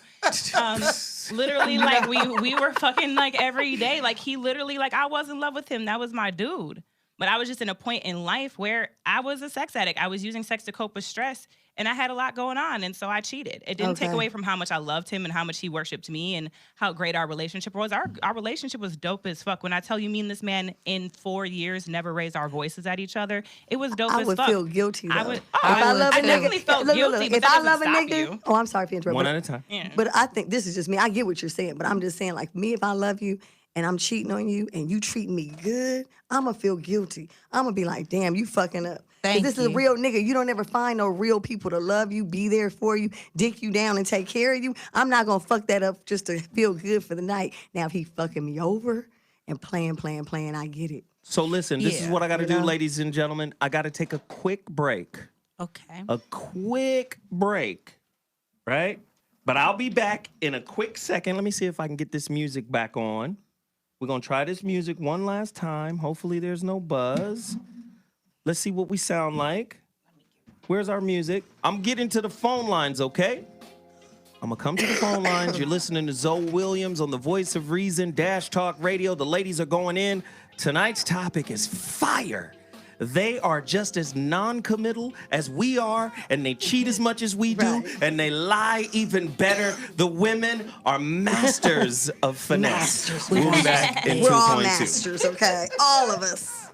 Literally, like we were fucking like every day. Like he literally, like I was in love with him. That was my dude. But I was just in a point in life where I was a sex addict. I was using sex to cope with stress, and I had a lot going on, and so I cheated. It didn't take Okay. away from how much I loved him and how much he worshipped me and how great our relationship was. Our relationship was dope as fuck. When I tell you, me and this man in 4 years never raised our voices at each other, it was dope I as would fuck. feel guilty though. I would. If I would love a too. nigga, I definitely felt guilty, but if that I doesn't love a stop nigga, you. oh, I'm sorry for interrupting. One but- at a time. Yeah. But I think this is just me. I get what you're saying, but I'm just saying, like me, if I love you and I'm cheating on you and you treat me good, I'ma feel guilty. I'ma be like, damn, you fucking up. 'Cause Thank this is a you. real nigga. You don't ever find no real people to love you, be there for you, dick you down, and take care of you. I'm not gonna fuck that up just to feel good for the night. Now, if he fucking me over and playing, I get it. So listen, this is Yeah, what I got to do, know? ladies and gentlemen. I got to take a quick break. Okay. A quick break, right? But I'll be back in a quick second. Let me see if I can get this music back on. We're going to try this music one last time. Hopefully there's no buzz. Let's see what we sound like. Where's our music? I'm getting to the phone lines, okay? I'm going to come to the phone lines. You're listening to Zoe Williams on the Voice of Reason, Dash Talk Radio. The ladies are going in. Tonight's topic is fire. They are just as non-committal as we are, and they cheat as much as we do, Right. and they lie even better. The women are masters of finesse. Masters. We'll be back in We're all 2.2. masters, okay? All of us.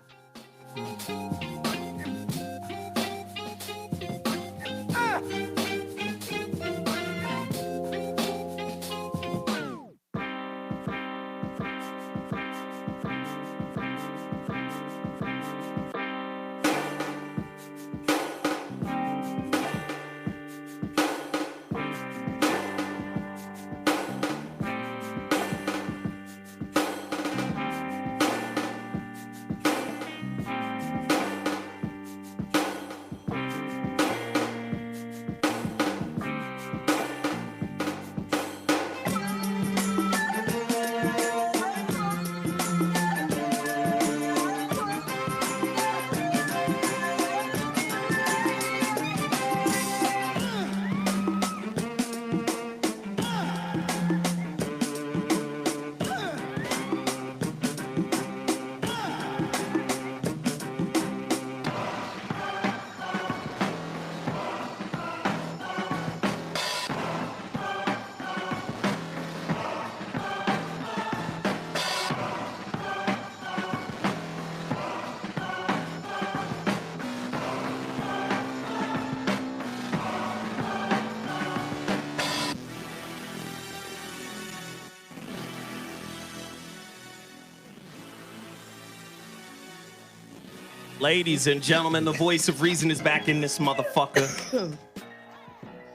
Ladies and gentlemen, the Voice of Reason is back in this motherfucker.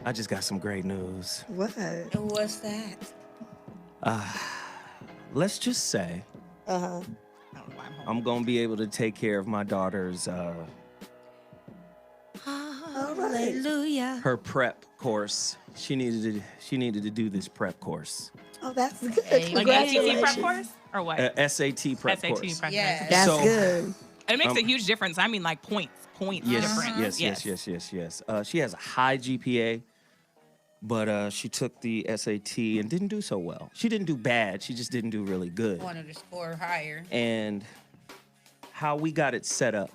I just got some great news. What? What's that? Let's just say I'm gonna be able to take care of my daughter's All Hallelujah. her prep course. She needed to do this prep course. Oh, that's good. Hey, Like ACT prep Congratulations. course or what? SAT prep SAT course. prep Yeah. course. That's So- good. And it makes a huge difference. I mean, like points difference. Yes. She has a high GPA, but she took the SAT and didn't do so well. She didn't do bad. She just didn't do really good. Wanted to score higher. And how we got it set up,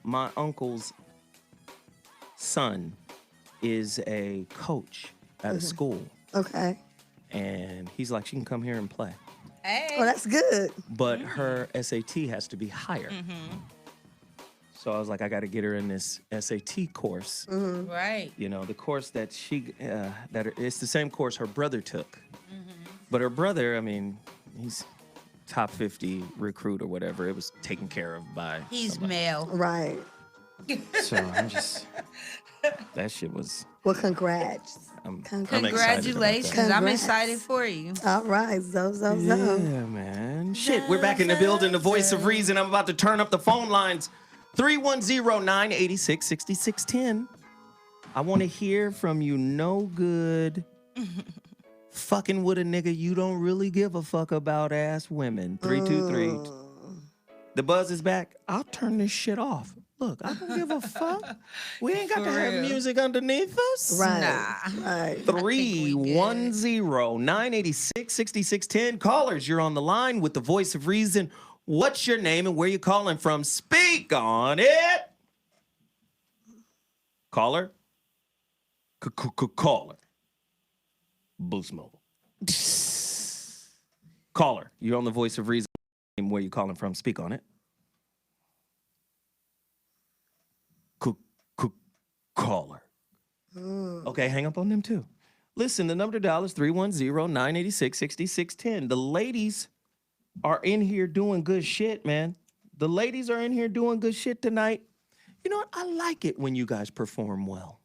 my uncle's son is a coach at a school, Okay. and he's like, she can come here and play, Hey. Oh, that's good. but her SAT has to be higher. So I was like, I got to get her in this SAT course. Right. You know, the course that it's the same course her brother took. But her brother, I mean, he's top 50 recruit or whatever. It was taken care of by He's somebody. male. Right. So I'm just, that shit was, Well, congrats. I'm Congratulations. excited about I'm Congrats. excited for you. All right. Zo. that. Yeah, man. Shit, we're back in the building. The voice of reason. I'm about to turn up the phone lines. 310-986-6610. I want to hear from you no good fucking with a nigga you don't really give a fuck about ass women. 323. The buzz is back. I'll turn this shit off. Look, I don't give a fuck. We ain't got to have music underneath us. Right. Nah. Right. 310-986-6610. Callers, you're on the line with the voice of reason. What's your name and where you calling from? Speak on it. Caller. Caller. Boost Mobile. Caller, you're on the voice of reason. Where you calling from? Speak on it. Caller. Okay, hang up on them too. Listen, the number to dial is 310-986-6610. The ladies are in here doing good shit, man. The ladies are in here doing good shit tonight. You know what? I like it when you guys perform well.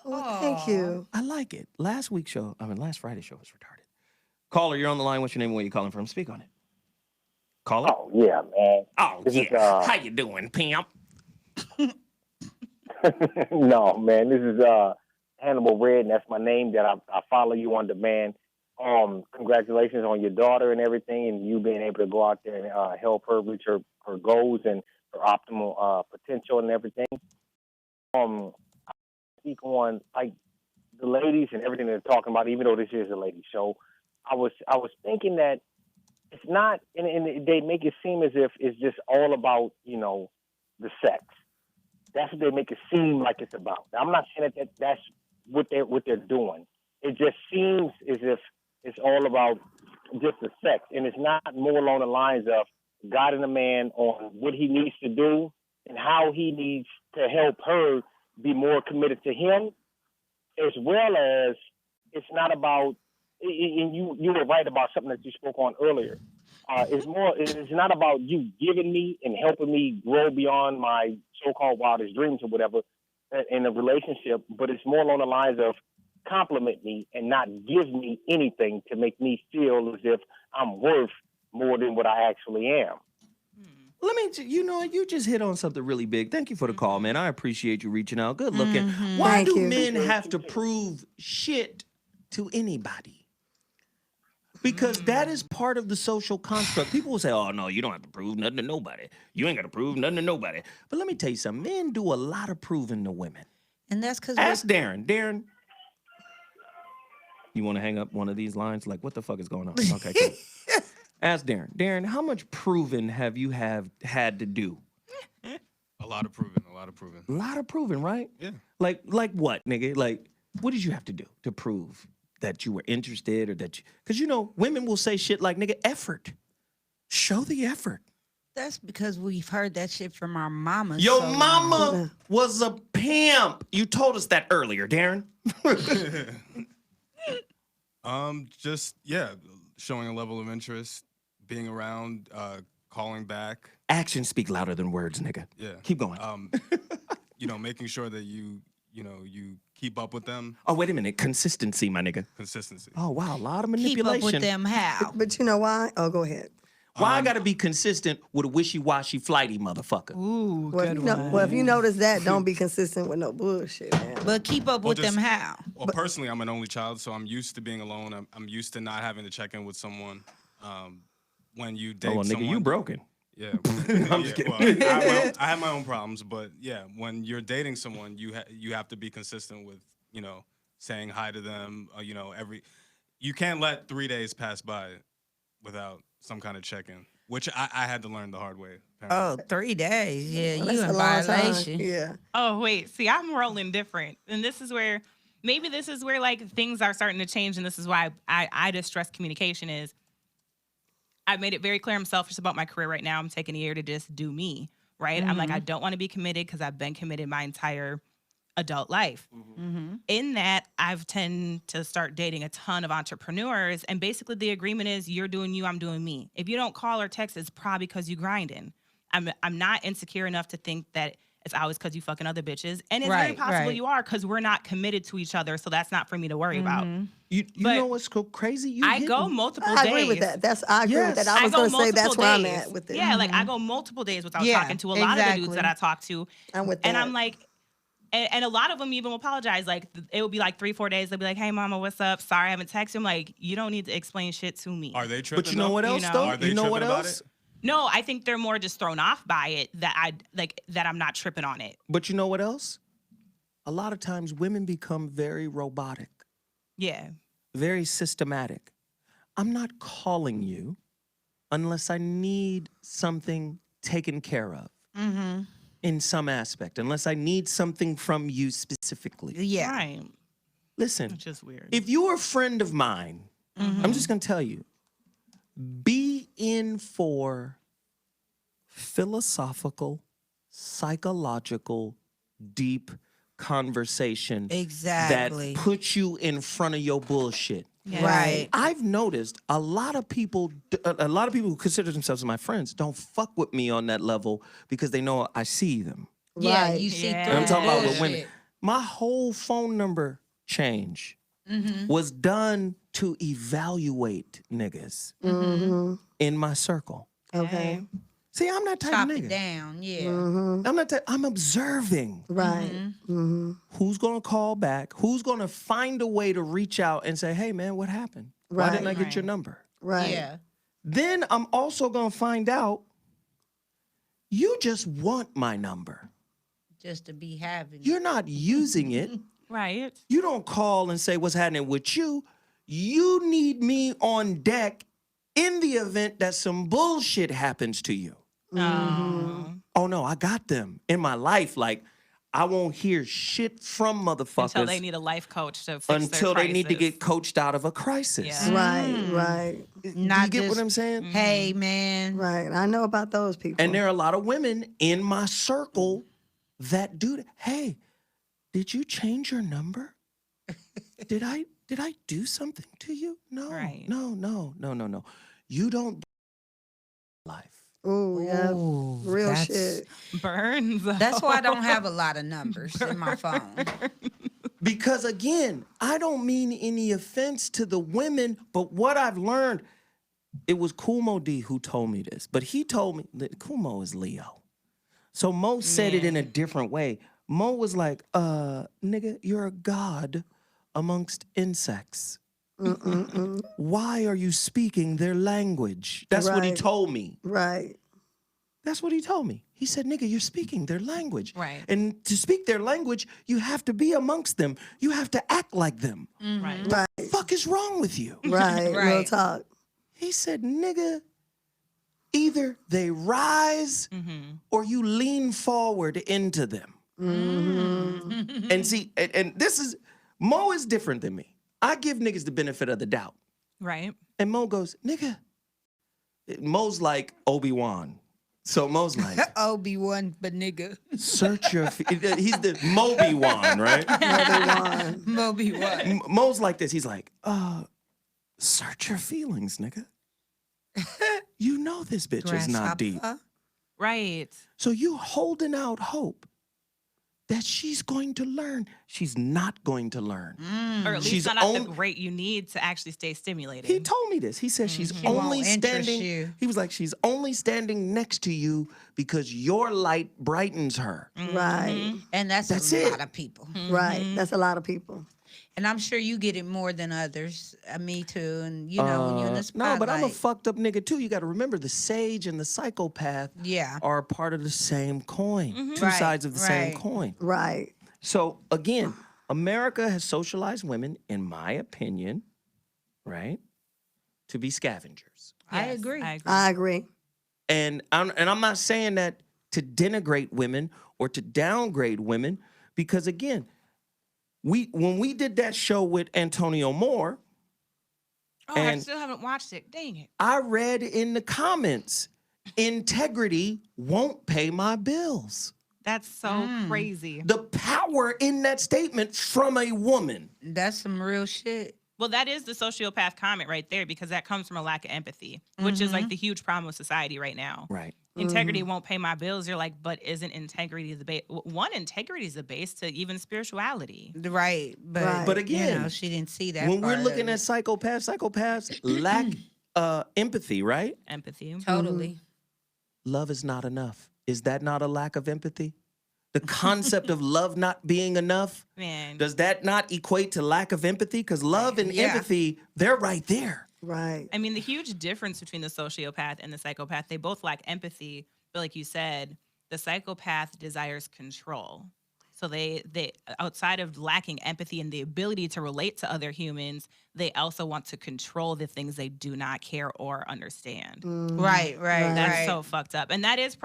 Oh, thank you. I like it. Last Friday's show was retarded. Caller, you're on the line. What's your name and where you calling from? Speak on it. Caller? Oh, yeah, man. Oh, This is, yeah. How you doing, pimp? No, man. This is Hannibal Red, and that's my name that I follow you on demand. Congratulations on your daughter and everything, and you being able to go out there and help her reach her goals and her optimal potential and everything. I speak on like the ladies and everything they're talking about, even though this is a ladies' show. I was thinking that it's not, and they make it seem as if it's just all about, you know, the sex. That's what they make it seem like it's about. Now, I'm not saying that that's what they're doing. It just seems as if it's all about just the sex, and it's not more along the lines of guiding a man on what he needs to do and how he needs to help her be more committed to him, as well as it's not about. And you were right about something that you spoke on earlier. It's not about you giving me and helping me grow beyond my so-called wildest dreams or whatever in a relationship, but it's more along the lines of compliment me and not give me anything to make me feel as if I'm worth more than what I actually am. You just hit on something really big. Thank you for the call, man. I appreciate you reaching out. Good looking. Why Thank do you. men have to prove shit to anybody? Because that is part of the social construct. People will say, oh, no, you don't have to prove nothing to nobody. You ain't got to prove nothing to nobody. But let me tell you something. Men do a lot of proving to women. And that's because Ask Darren. Darren, you want to hang up one of these lines? Like, what the fuck is going on? Okay, cool. Ask Darren. Darren, how much proving have you had to do? A lot of proving. A lot of proving, right? Yeah. Like what, nigga? Like, what did you have to do to prove that you were interested or that you... Because, you know, women will say shit like, nigga, effort. Show the effort. that's because we've heard that shit from our mamas. Your so mama was a pimp. You told us that earlier, Darren. Showing a level of interest, being around, calling back. Actions speak louder than words, nigga. Yeah. Keep going. Making sure that you keep up with them. Oh, wait a minute. Consistency, my nigga. Consistency. Oh, wow. A lot of Keep manipulation. up with them how? But you know why? Oh, go ahead. Why I gotta be consistent with a wishy-washy, flighty motherfucker? Ooh, Well, good one. well, if you notice that, don't be consistent with no bullshit, man. But keep up with them how? Well, personally, I'm an only child, so I'm used to being alone. I'm used to not having to check in with someone. When you date Oh, well, nigga, someone, you broken. Yeah, I'm just kidding. Well, I have my own problems, but yeah, when you're dating someone, you have to be consistent with saying hi to them. You can't let 3 days pass by without some kind of check-in, which I had to learn the hard way. Oh, 3 days. Yeah, Well, you that's in a long time. violation. Yeah. Oh, wait. See, I'm rolling different. And this is where like things are starting to change. And this is why I distrust communication is I've made it very clear I'm selfish about my career right now. I'm taking a year to just do me, right? I'm like, I don't want to be committed because I've been committed my entire adult life. In that, I've tend to start dating a ton of entrepreneurs. And basically the agreement is you're doing you, I'm doing me. If you don't call or text, it's probably because you grinding. I'm not insecure enough to think that it's always because you fucking other bitches. And it's very possible you are because we're not committed to each other. So that's not for me to worry about. You know what's so crazy? I go multiple days. I agree with that. I agree with that. I was going to say that's where I'm at with it. Yeah, like I go multiple days without talking to a lot of the dudes that I talk to. I'm with that. And I'm like, and a lot of them even will apologize. Like it will be like 3-4 days. They'll be like, "Hey, mama, what's up? Sorry, I haven't texted." I'm like, you don't need to explain shit to me. Are they tripping? But you know what else, You know? though? Are they You know tripping what about else? it? No, I think they're more just thrown off by it that I'm not tripping on it. But you know what else? A lot of times women become very robotic, Yeah. very systematic. I'm not calling you unless I need something taken care of in some aspect, unless I need something from you specifically. Yeah. Right. Listen, Which is weird. if you're a friend of mine, I'm just going to tell you, be in for philosophical, psychological, deep conversation Exactly. that puts you in front of your bullshit. Yeah. Right. I've noticed a lot of people who consider themselves my friends don't fuck with me on that level because they know I see them. Yeah, Right. you see Yeah. through And I'm talking about with bullshit. women. My whole phone number change was done to evaluate niggas in my circle. Okay. See, I'm not type Chop of it nigga. down. Yeah. I'm not. I'm observing. Right. Who's gonna call back? Who's gonna find a way to reach out and say, "Hey, man, what happened? Why Right. didn't I get your number?" Right. Yeah. Then I'm also gonna find out you just want my number. Just to be having. You're not using it. Right. You don't call and say what's happening with you. You need me on deck in the event that some bullshit happens to you. Oh no, I got them in my life. Like I won't hear shit from motherfuckers Until they need a life coach to fix their until they need to crisis. get coached out of a crisis. Yeah. Right. Do Not you get what just, I'm saying? Hey, man. Right. I know about those people. And there are a lot of women in my circle that do that. Hey, did you change your number? Did I do something to you? No. Right. No. You don't life. Ooh, yeah. Ooh, Real that's- shit. Burns. That's why I don't have a lot of numbers in my phone. Because again, I don't mean any offense to the women, but what I've learned, it was Kumo D who told me this, but he told me that Kumo is Leo. So Mo said it in a different way. Mo was like, nigga, you're a god amongst insects. Why are you speaking their language? That's what he Right. told me. Right. That's what he told me. He said, nigga, you're speaking their language. Right. And to speak their language, you have to be amongst them. You have to act like them. Right. Right. The fuck is wrong with you? Right. Real Right. talk. He said, nigga, either they rise or you lean forward into them. And see, and this is, Mo is different than me. I give niggas the benefit of the doubt. Right. And Mo goes, nigga. Mo's like Obi-Wan. So Mo's like, Obi-Wan, but nigga. search your, he's the Mobi-Wan, right? Mobi-Wan. Mo's like this. He's like, search your feelings, nigga. You know this bitch is not deep. Grasshopper. Right. So you holding out hope that she's going to learn. She's not going to learn. Or at least She's not at the rate you need to actually stay stimulated. He told me this. He said she's She only won't interest standing. you. He was like, she's only standing next to you because your light brightens her. Right. And that's a lot of people. Right. That's a lot of people. And I'm sure you get it more than others. Me too. And you know, when you're in the spotlight. No, but I'm a fucked up nigga too. You got to remember the sage and the psychopath are part of the same coin. Two sides of the same coin. Right. So again, America has socialized women, in my opinion, right, to be scavengers. I agree. I agree. And I'm not saying that to denigrate women or to downgrade women, because again, when we did that show with Antonio Moore, I still haven't watched it. Dang it. I read in the comments, integrity won't pay my bills. That's so crazy. The power in that statement from a woman. That's some real shit. Well, that is the sociopath comment right there, because that comes from a lack of empathy, which is like the huge problem with society right now. Right. Integrity won't pay my bills. You're like, but isn't integrity the base? One, integrity is the base to even spirituality. Right. But again, you know, she didn't see that. When we're part looking of at psychopaths lack empathy, right? Empathy. Totally. Love is not enough. Is that not a lack of empathy? The concept of love not being enough, Man. does that not equate to lack of empathy? Because love and empathy, they're right there. Right. I mean, the huge difference between the sociopath and the psychopath, they both lack empathy. But like you said, the psychopath desires control. So they outside of lacking empathy and the ability to relate to other humans, they also want to control the things they do not care or understand. Right. That's so fucked up. And that's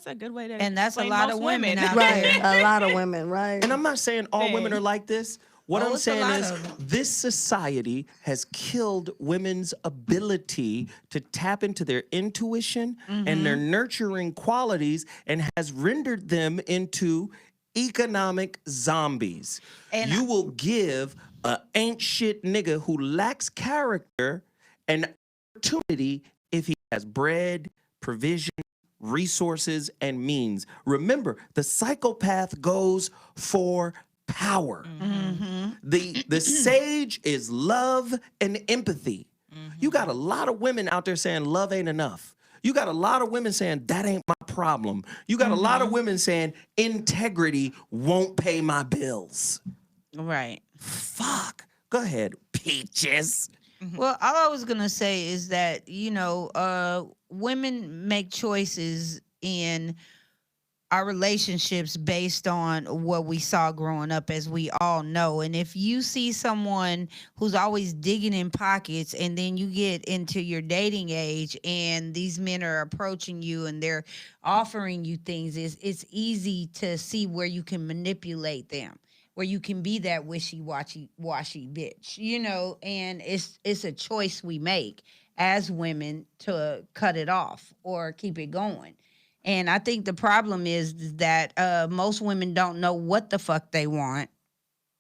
a good way to And that's a explain lot most of women women. out Right. A lot of women, right. And I'm not saying all women are like this. What I'm it's a saying lot is of them. this society has killed women's ability to tap into their intuition and their nurturing qualities and has rendered them into economic zombies. And you will give a ain't shit nigga who lacks character an opportunity if he has bread, provision, resources, and means. Remember, the psychopath goes for power. The sage is love and empathy. You got a lot of women out there saying love ain't enough. You got a lot of women saying that ain't my problem. You got a lot of women saying integrity won't pay my bills. Right. Fuck. Go ahead, peaches. Well, all I was gonna say is that, you know, women make choices in our relationships based on what we saw growing up, as we all know. And if you see someone who's always digging in pockets, and then you get into your dating age and these men are approaching you and they're offering you things, it's easy to see where you can manipulate them, where you can be that wishy-washy bitch, you know. And it's a choice we make as women to cut it off or keep it going. And I think the problem is that most women don't know what the fuck they want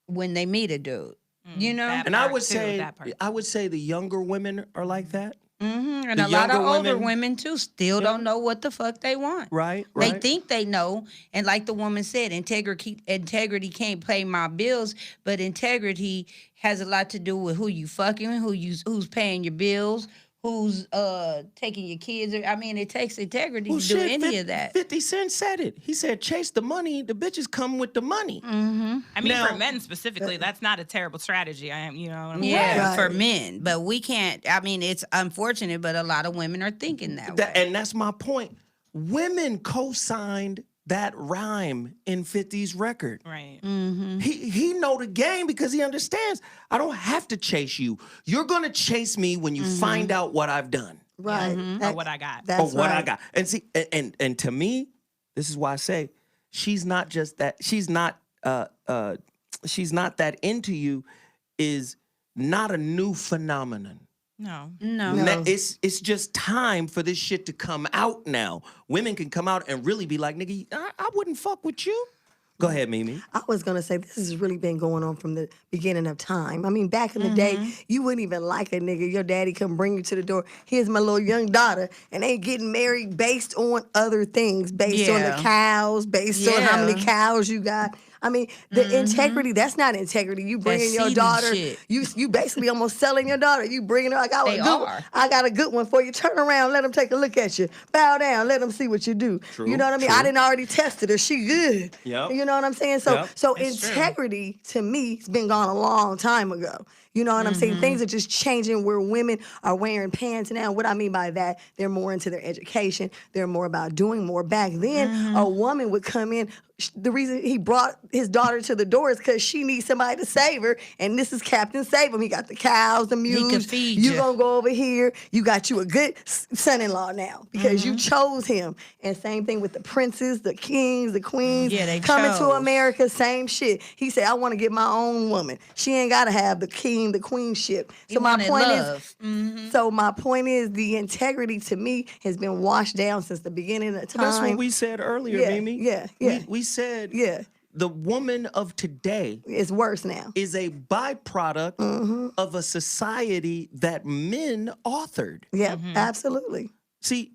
when they meet a dude, you know? And I would say the younger women are like that. And The a lot of younger older women- women too still don't know what the fuck they want. Right. They think they know, and like the woman said, integrity can't pay my bills, but integrity has a lot to do with who you fucking, who's paying your bills, who's taking your kids. I mean, it takes integrity to do any of that. 50 Cent said it. He said, chase the money. The bitches come with the money. I mean, Now- for men specifically, that's not a terrible strategy. You know what I mean? Yeah, Right. for men, but we can't. I mean, it's unfortunate, but a lot of women are thinking that way. And that's my point. Women co-signed that rhyme in 50's record. Right. He know the game because he understands. I don't have to chase you. You're gonna chase me when you find out what I've done Right. Or what I got. That's or what right. I got. And see, and to me, this is why I say she's not just that. She's not that into you. Is not a new phenomenon. No. It's just time for this shit to come out now. Women can come out and really be like, nigga, I wouldn't fuck with you. Go ahead, Mimi. I was going to say, this has really been going on from the beginning of time. I mean, back in the day, you wouldn't even like a nigga. Your daddy come bring you to the door. Here's my little young daughter. And they getting married based on other things, based on the cows, based on how many cows you got. I mean, the integrity, that's not integrity. You bringing your seeding daughter, shit. you basically almost selling your daughter. You bringing her, I got are. I got a good one for you. Turn around, let them take a look at you. Bow down, let them see what you do. True, You know what I mean? true. I didn't already tested her. She good. Yep. You know what I'm saying? So Yep. so It's true. integrity to me has been gone a long time ago. You know what I'm saying? Things are just changing where women are wearing pants now. What I mean by that, they're more into their education. They're more about doing more. Back then, a woman would come in. The reason he brought his daughter to the door is because she needs somebody to save her. And this is Captain Save Him. He got the cows, the mules. He can feed you you. gonna go over here. You got you a good son-in-law now because you chose him. And same thing with the princes, the kings, the queens. Yeah, they coming to chose. America, same shit. He said, I want to get my own woman. She ain't gotta have the king, the queenship. He wanted love. So my point is the integrity to me has been washed down since the beginning of time. That's what we said earlier, Yeah, Mimi. yeah, yeah. We said Yeah. the woman of today It's worse now. is a byproduct of a society that men authored. Yeah, absolutely. See,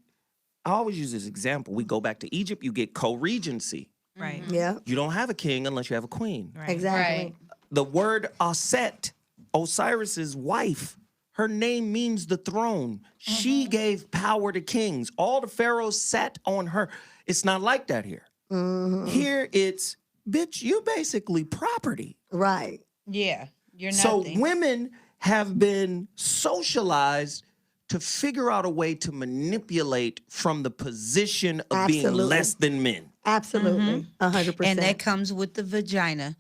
I always use this example. We go back to Egypt, you get co-regency. Right. Yeah, You don't have a king unless you have a queen. Right. exactly. Right. The word Aset, Osiris's wife, her name means the throne. She gave power to kings. All the pharaohs sat on her. It's not like that here. Here it's, bitch, you basically property. Right. Yeah. You're So nothing. women have been socialized to figure out a way to manipulate from the position of being Absolutely. less than men. Absolutely. 100%. And that comes with the vagina.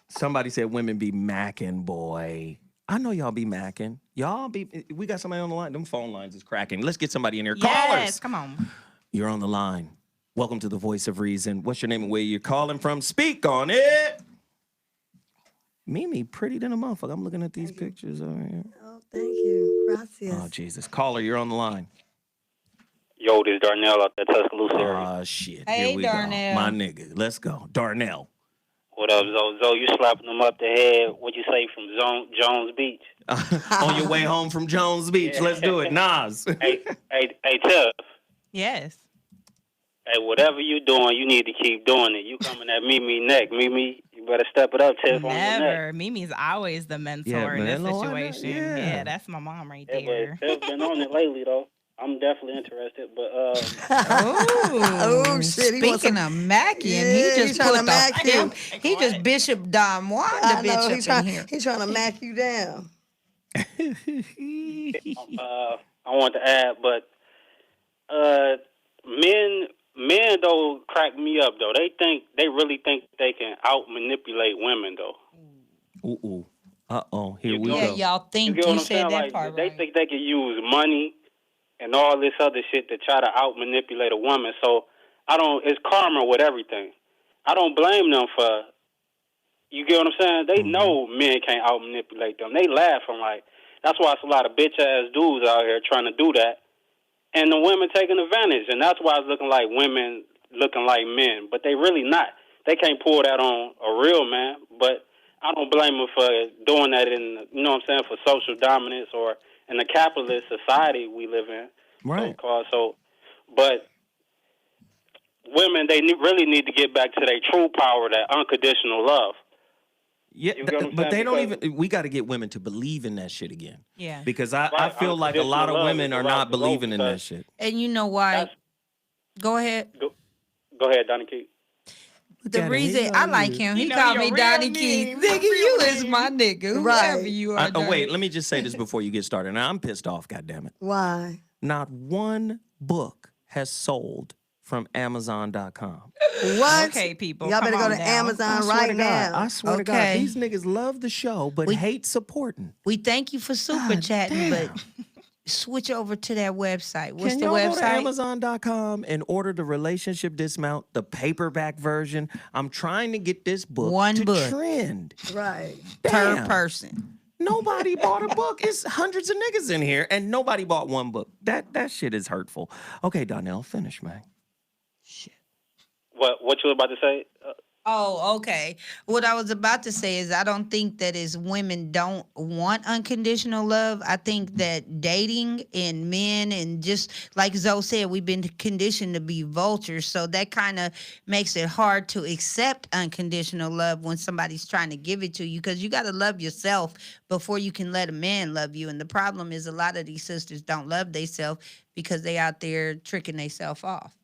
Somebody said women be macking, boy. I know y'all be macking. We got somebody on the line. Them phone lines is cracking. Let's get somebody in here. Yes, Callers, come on. you're on the line. Welcome to the Voice of Reason. What's your name and where you're calling from? Speak on it. Mimi, pretty than a motherfucker. I'm looking at these pictures over here. Oh, thank you. Gracias. Oh, Jesus. Caller, you're on the line. Yo, this is Darnell out there, Tuscaloosa area. Oh, shit. Hey, Here we Darnell. go. My nigga. Let's go. Darnell. What up, Zo? You slapping them up the head. What you say from Jones Beach? On your way home from Jones Beach. Let's do it. Nas. hey, Tuff. Yes. Hey, whatever you doing, you need to keep doing it. You coming at Mimi neck. Mimi, you better step it up, Tiff, on your neck. Never. Mimi's always the mentor in this man, Lord, situation. yeah. Yeah, that's my mom right Yeah, there. but Tiff been on it lately, though. I'm definitely interested, but Oh, shit. He wants Speaking of macking, Yeah, he just he's trying put to mack the you. he just Bishop Don Juan the I know, bitch up in here. he's trying to mack you down. I want to add, but men though crack me up though. They really think they can out manipulate women though. Ooh. Uh-oh. Here we Yeah, go. y'all think get you what I'm said saying? that Like, part they right. think they can use money and all this other shit to try to out manipulate a woman. So it's karma with everything. I don't blame them for. You get what I'm saying? They know men can't out manipulate them. They laughing like that's why it's a lot of bitch ass dudes out here trying to do that, and the women taking advantage. And that's why it's looking like women looking like men, but they really not. They can't pull that on a real man. But I don't blame them for doing that in, you know what I'm saying, for social dominance or in the capitalist society we live in. Right. So, but women, they really need to get back to their true power, that unconditional love. Yeah, You get what I'm but saying? they don't Because- even. We got to get women to believe in that shit again. Yeah. Because I Right, feel like a lot of unconditional love women is are the not route to go believing in that because- shit. And you know why? That's- Go ahead. Go ahead, Donnie Keith. The Got it. reason He I on like you. him, he You know called you're me real Donnie mean, Keith. real Nigga, you mean. is my nigga. Whoever Right. you are. Oh, wait, Donnie. let me just say this before you get started. Now, I'm pissed off, goddammit. Why? Not one book has sold from Amazon.com. What? Okay, people, Y'all better come go on to now. Amazon right now. I swear to God, Okay. these niggas love the show, but hate supporting. We thank you for super God chatting, damn. but switch over to that website. What's Can the y'all go to website? Amazon.com and order the Relationship Dismount, the paperback version? I'm trying to get this book One to book. trend. Right. Per Damn. person. Nobody bought a book. It's hundreds of niggas in here, and nobody bought one book. That shit is hurtful. Okay, Donnell, finish, man. What you were about to say? Oh, okay. What I was about to say is I don't think that as women don't want unconditional love. I think that dating and men and just like Zoe said, we've been conditioned to be vultures. So that kind of makes it hard to accept unconditional love when somebody's trying to give it to you because you got to love yourself before you can let a man love you. And the problem is a lot of these sisters don't love themselves because they out there tricking themselves off.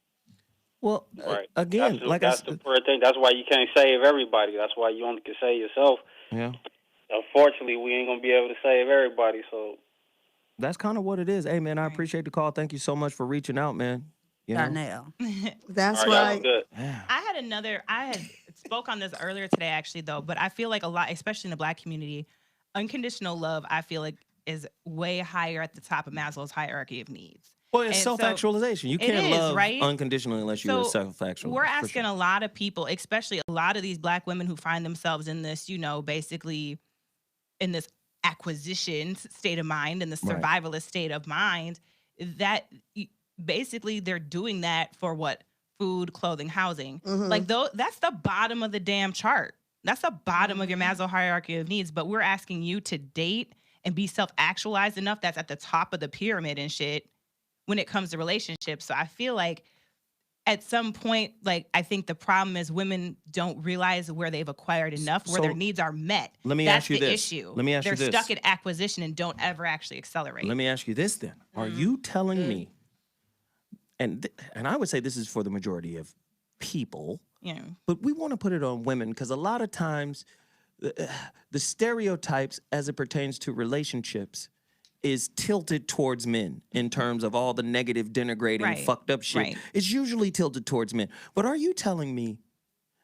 Well, Right. again, like I That's the said, first thing. That's why you can't save everybody. That's why you only can save yourself. yeah, Unfortunately, we ain't gonna be able to save everybody. So that's kind of what it is. Hey, man, I appreciate the call. Thank you so much for reaching out, man. You know? Darnell. That's all right, y'all right. good. Yeah. I had spoke on this earlier today, actually, though, but I feel like a lot, especially in the Black community, unconditional love, I feel like is way higher at the top of Maslow's hierarchy of needs. Well, it's And so self-actualization. You it can't is, love right? unconditionally unless you're So self-actual. we're for asking sure. a lot of people, especially a lot of these Black women who find themselves in this, basically in this acquisition state of mind, in the Right. survivalist state of mind, that basically they're doing that for what? Food, clothing, housing. Like that's the bottom of the damn chart. That's the bottom of your Maslow hierarchy of needs. But we're asking you to date and be self-actualized enough that's at the top of the pyramid and shit when it comes to relationships. So I feel like at some point, like I think the problem is women don't realize where they've acquired enough, where So, their needs are met. let me That's ask you the this. issue. Let me ask you They're this. stuck at acquisition and don't ever actually accelerate. Let me ask you this then. Are you telling me, and I would say this is for the majority of people, but we want to put it on women because a lot of times the stereotypes as it pertains to relationships is tilted towards men in terms of all the negative, denigrating, Right, fucked up shit. right. It's usually tilted towards men. But are you telling me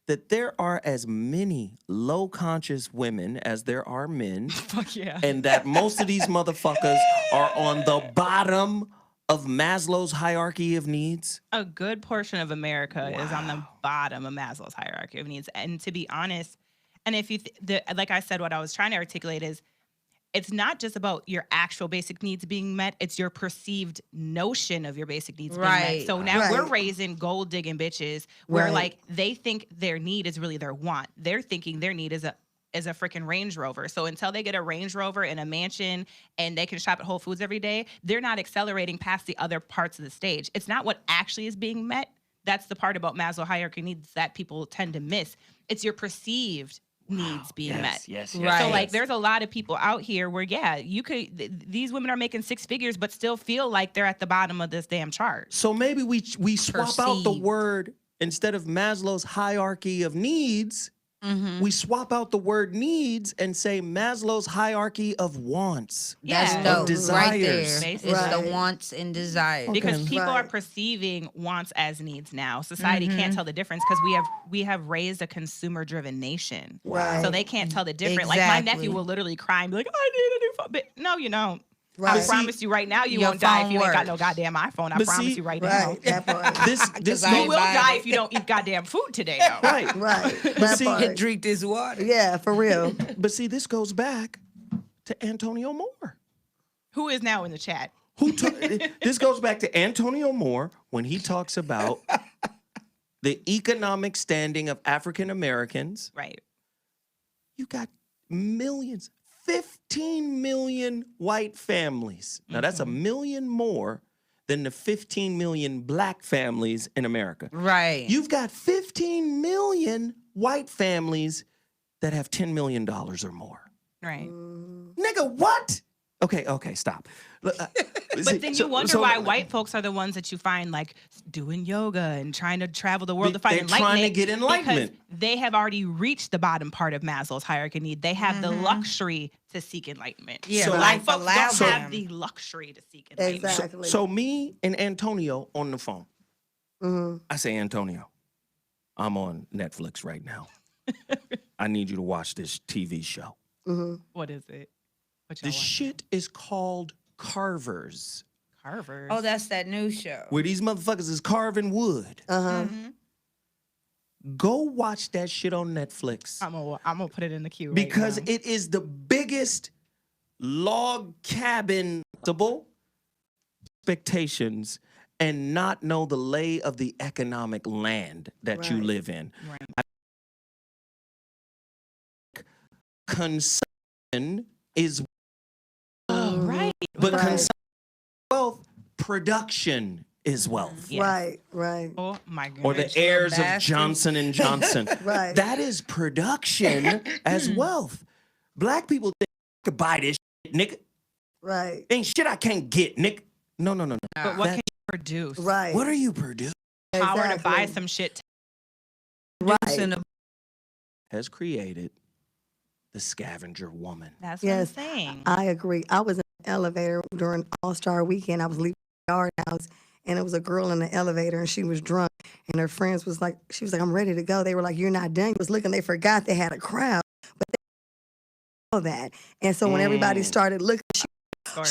that there are as many low conscious women as there are men, Fuck yeah. and that most of these motherfuckers are on the bottom of Maslow's hierarchy of needs? A good portion of America is on the bottom of Maslow's hierarchy of needs. And to be honest, and if you, like I said, what I was trying to articulate is it's not just about your actual basic needs being met, it's your perceived notion of your basic needs being met. So now we're raising gold digging bitches where like they think their need is really their want. They're thinking their need is a freaking Range Rover. So until they get a Range Rover and a mansion and they can shop at Whole Foods every day, they're not accelerating past the other parts of the stage. It's not what actually is being met. That's the part about Maslow hierarchy needs that people tend to miss. It's your perceived needs being met. Yes. Right. So like there's a lot of people out here where you could these women are making six figures but still feel like they're at the bottom of this damn chart. So maybe we swap out the word, instead of Maslow's hierarchy of needs, we swap out the word needs and say Maslow's hierarchy of wants. That's Yeah. dope. Desires. Right there. Basically. It's the wants and desires. Because people are Right. perceiving wants as needs now. Society can't tell the difference because we have raised a consumer driven nation. Right. So they can't tell the difference. Like my nephew will literally cry and be like, I need a new phone. But no, you don't. Right. I promise you right now you Your won't die if phone you ain't got works. no goddamn iPhone. I But promise see- you right now. Right. That part. This I You ain't will buying die it. if you don't eat goddamn food today though. right. Right. That see, part. Drink this water. Yeah, for real. But see, this goes back to Antonio Moore. Who is now in the chat? This goes back to Antonio Moore when he talks about the economic standing of African Americans. Right. You got millions, 15 million white families. Now that's a million more than the 15 million black families in America. Right. You've got 15 million white families that have $10 million or more. Right. Nigga, what? Okay, stop. But then you wonder why white folks are the ones that you find like doing yoga and trying to travel the world to find They're enlightenment. trying to get enlightenment. Because they have already reached the bottom part of Maslow's hierarchy need. They have the luxury to seek enlightenment. Yeah, So- White life folks allows don't have them. the luxury to seek enlightenment. Exactly. So me and Antonio on the phone. I say, Antonio, I'm on Netflix right now. I need you to watch this TV show. What is it? What The y'all want? shit is called Carvers, Carvers. Oh, that's that new show. where these motherfuckers is carving wood. Go watch that shit on Netflix. I'm gonna put it in the queue right Because now. it is the biggest log cabin expectations and not know the lay of the economic land that you Right. live in. Right. consumption is right. but Right. consumption is wealth, production is wealth. Right, right. Oh my goodness. Or the Rich little heirs of bastards. Johnson and Johnson. Right. That is production as wealth. Black people think I could buy this shit, nigga. Right. Ain't shit I can't get, nigga. No. But what can you produce? Right. What are you producing? Power to buy Exactly. some shit. Right. Has created the scavenger woman. That's Yes. what I'm saying. I agree. I was in the elevator during All-Star Weekend. I was leaving the yard house, and it was a girl in the elevator, and she was drunk, and her friends was like, she was like, I'm ready to go. They were like, you're not done. You was looking, they forgot they had a crowd, but they didn't know that. And so when everybody started looking, she Sorry.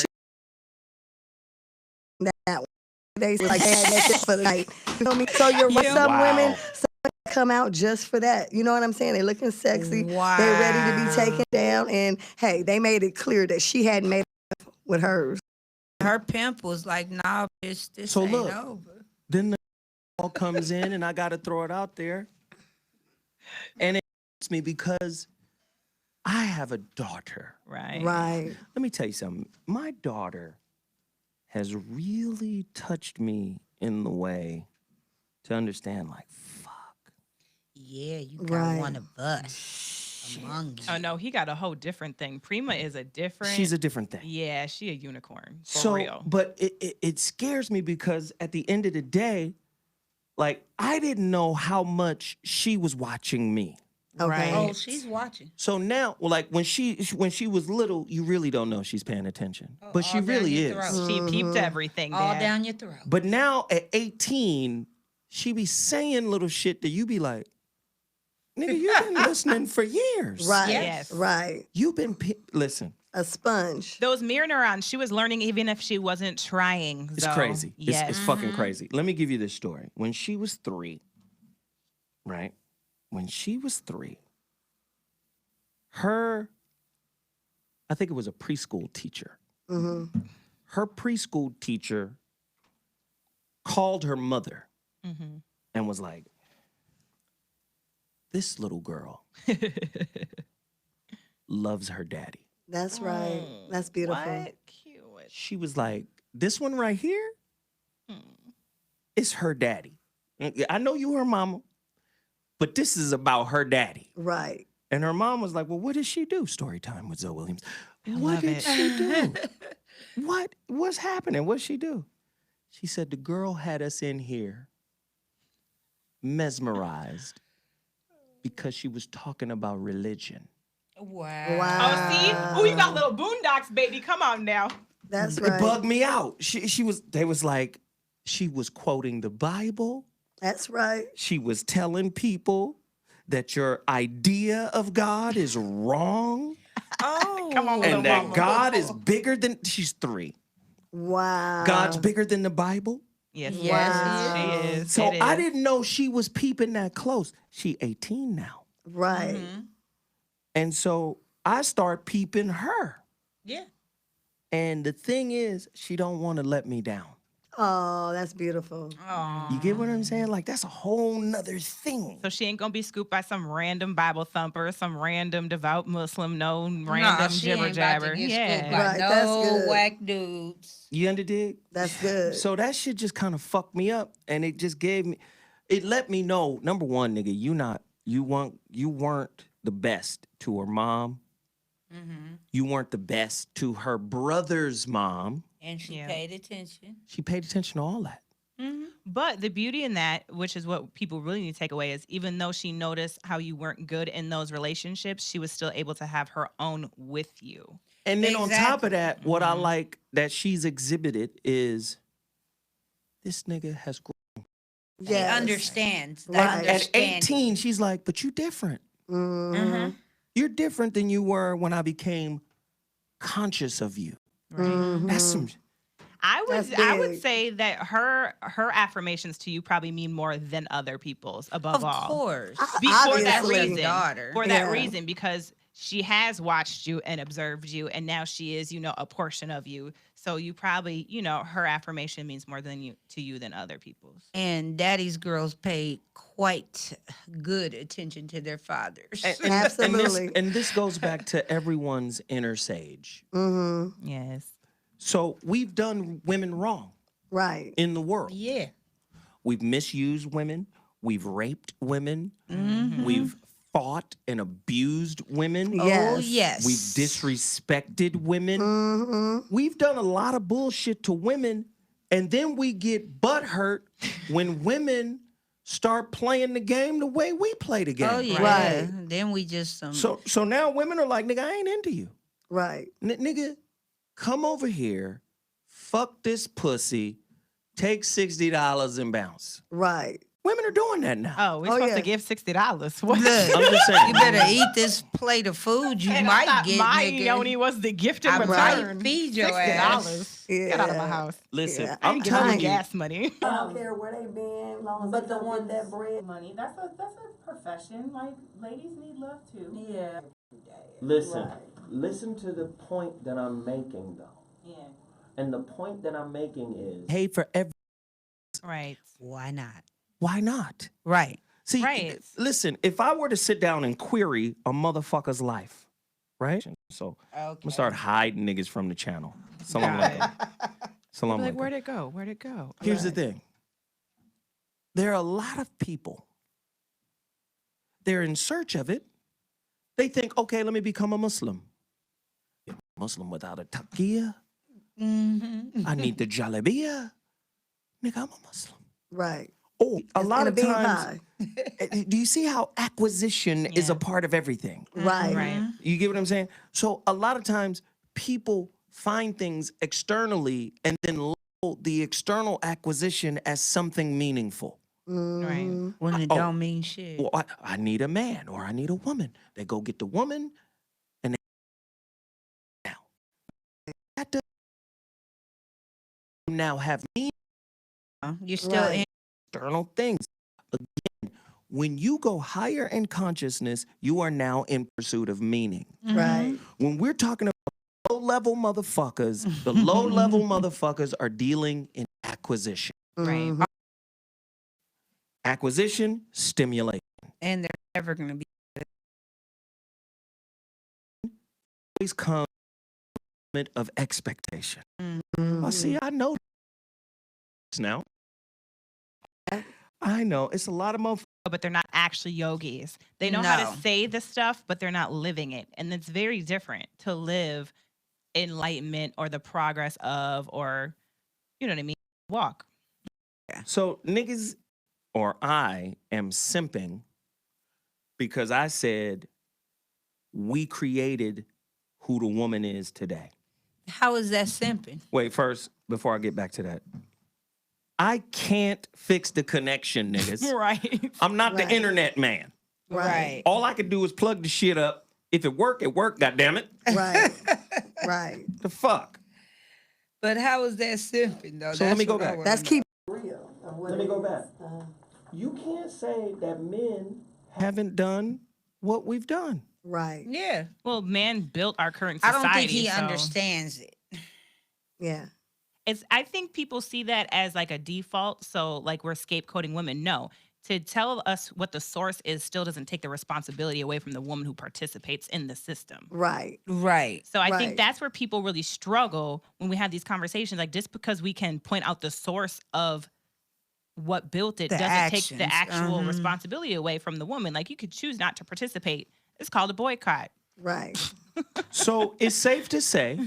that one. They was like, they had that shit for the night. You know what I mean? So you're right. Yeah. Some Wow. women come out just for that. You know what I'm saying? They looking sexy. Wow. They're ready to be taken down. And hey, they made it clear that she hadn't made it with hers. Her pimp was like, nah, bitch, this So ain't look. over. Then the all comes in and I gotta throw it out there. And it hurts me because I have a daughter. Right. Right. Let me tell you something. My daughter has really touched me in the way to understand, like, fuck. Yeah, you got Right. one of us among you. Oh no, he got a whole different thing. Prima is a different. She's a different thing. Yeah, she a unicorn for So, real. but it scares me because at the end of the day, like, I didn't know how much she was watching me. Okay. Right. Oh, she's watching. So now, well, like when she was little, you really don't know she's paying attention, Oh, but she all down really your is. throat. She peeped everything. All Dad. down your throat. But now at 18, she be saying little shit that you be like, nigga, you've been listening for years. Right. Yes. Right. You've been listen. A sponge. Those mirror neurons, she was learning even if she wasn't trying. It's so, crazy. Yes. It's fucking crazy. Let me give you this story. When she was 3, right? When she was 3, I think it was a preschool teacher. Mm-hmm. Her preschool teacher called her mother Mhm. and was like, this little girl loves her daddy. That's right. That's beautiful. What? Cute. She was like, this one right here is her daddy. I know you her mama, but this is about her daddy. Right. And her mom was like, well, what did she do? Storytime with Zoe Williams. What love did it. she do? What's happening? What'd she do? She said, the girl had us in here mesmerized because she was talking about religion. Wow. Wow. Oh, see? Oh, you got little boondocks, baby. Come on now. That's It right. bugged me out. They was like, she was quoting the Bible. That's right. She was telling people that your idea of God is wrong Oh. Come on, little and that mama. God is bigger than, she's 3. Wow. God's bigger than the Bible. Yes, Wow. she is. So It I is. didn't know she was peeping that close. She 18 now. Right. And so I start peeping her. Yeah. And the thing is, she don't want to let me down. Oh, that's beautiful. You get what I'm saying? Like, that's a whole nother thing. So she ain't gonna be scooped by some random Bible thumper, some random devout Muslim, no random she jibber ain't about to jabber. get Yeah. scooped by Right, that's no good. whack dudes. You underdig? That's good. So that shit just kind of fucked me up, and it just it let me know, number one, nigga, you weren't the best to her mom. You weren't the best to her brother's mom. And she Yeah. paid attention. She paid attention to all that. But the beauty in that, which is what people really need to take away, is even though she noticed how you weren't good in those relationships, she was still able to have her own with you. And then on top of Exactly. that, what I like that she's exhibited is this nigga has grown. They Yes. understands. They Right. At understand. 18, she's like, but you different. Mhm. You're different than you were when I became conscious of you. Mhm. That's some. I That's would big. say that her affirmations to you probably mean more than other people's above Of all. course. For that Obviously. reason. Daughter. For that Yeah. reason, because she has watched you and observed you, and now she is, a portion of you. So you probably, her affirmation means more to you than other people's. And daddy's girls paid quite good attention to their fathers. Absolutely. And this goes back to everyone's inner sage. Mm-hmm. Yes. So we've done women wrong Right. in the world. Yeah. We've misused women. We've raped women. Mm-hmm. We've fought and abused women. Oh, yes. We've disrespected women. Mm-hmm. We've done a lot of bullshit to women, and then we get butthurt when women start playing the game the way we play the game. Oh, yeah. Right. Then we just... So now women are like, nigga, I ain't into you. Right. Nigga, come over here, fuck this pussy, take $60 and bounce. Right. Women are doing that now. Oh, we're supposed to give $60. What? Look, I'm just saying. you better eat this plate of food you And might I thought get, my nigga. yoni was the gift in I return. might feed your $60. ass. Get out of my house. Listen, Yeah. I'm telling you. gas money. I don't care where they been, long as But they the don't ones get that bread. money, that's a profession. Like ladies need love too. Yeah. Listen to the point that I'm making, though. Yeah. And the point that I'm making is, hey, for every. Right. Why not? Why not? Right. See, Right. listen, if I were to sit down and query a motherfucker's life, right? So I'm gonna start hiding niggas from the channel. Salam alaikum. Salam Like, alaikum. where'd it go? Where'd it go? Here's the thing. There are a lot of people. They're in search of it. They think, okay, let me become a Muslim. Muslim without a taqiyya. Mm-hmm. I need the jalabiyya. Nigga, I'm a Muslim. Right. Oh, a It's lot gonna of be times. Do you see how acquisition is a Yeah. part of everything? Right. Right. You get what I'm saying? So a lot of times people find things externally and then label the external acquisition as something meaningful. Mm-hmm. When it Oh. don't mean shit. Well, I need a man or I need a woman. They go get the woman and they now. That now have meaning. You're still Right. in. External things. Again, when you go higher in consciousness, you are now in pursuit of meaning. Right. When we're talking about low-level motherfuckers, the low-level motherfuckers are dealing in acquisition. Right. Mhm. Acquisition, stimulation. And they're never going to be. Always comes of expectation. Mhm. Well, see, I know this now. I know. It's a lot of motherfuckers. But they're not actually yogis. They know how No. to say the stuff, but they're not living it. And it's very different to live enlightenment or the progress of, or, you know what I mean? Walk. So niggas, or I am simping because I said we created who the woman is today. How is that simping? Wait, first, before I get back to that, I can't fix the connection, niggas. Right. I'm not Right. the internet man. Right. All I could do is plug the shit up. If it worked, goddammit. Right. Right. The fuck? But how is that simping, though? So let me go what I back. wanna That's know. keep. Let me go back. You can't say that men haven't done what we've done. Right. Yeah. Well, man built our current I society. don't think he so understands it. Yeah. I think people see that as like a default. So like we're scapegoating women. No. To tell us what the source is still doesn't take the responsibility away from the woman who participates in the system. Right. Right. So I Right. think that's where people really struggle when we have these conversations. Like just because we can point out the source of what built it The doesn't take the actions. actual Mhm. responsibility away from the woman. Like you could choose not to participate. It's called a boycott. Right. So it's safe to say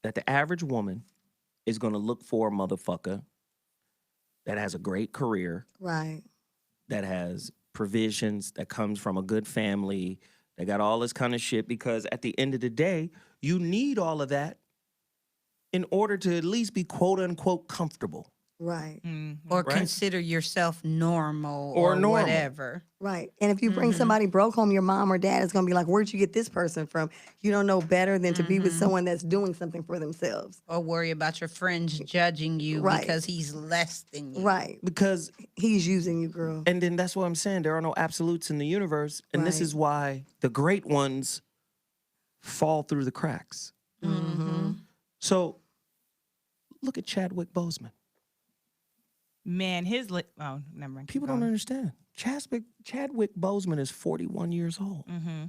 that the average woman is going to look for a motherfucker that has a great career, Right. that has provisions, that comes from a good family, that got all this kind of shit, because at the end of the day, you need all of that in order to at least be quote unquote comfortable. Right. Or Right. consider yourself normal Or or, normal. whatever. Right. And if you bring somebody broke home, your mom or dad is going to be like, where'd you get this person from? You don't know better than to be with someone that's doing something for themselves. Or worry about your friends judging you Right. because he's less than you. Right. Because, He's using you, girl. and then that's what I'm saying, there are no absolutes in the universe. And this Right. is why the great ones fall through the cracks. Mm-hmm. So look at Chadwick Boseman. Man, his oh, never mind. People don't understand. Chadwick Boseman is 41 years old. Mm-hmm.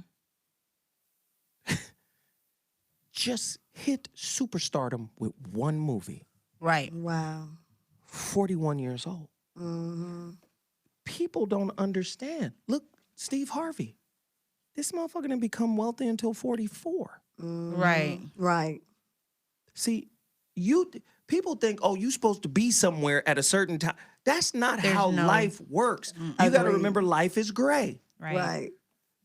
Just hit superstardom with one movie. Right. Wow. 41 years old. Mm-hmm. People don't understand. Look, Steve Harvey. This motherfucker didn't become wealthy until 44. Mm-hmm. Right. Right. See, people think, oh, you're supposed to be somewhere at a certain time. That's not There's how no- life works. You got to Agreed. remember life is gray. Right.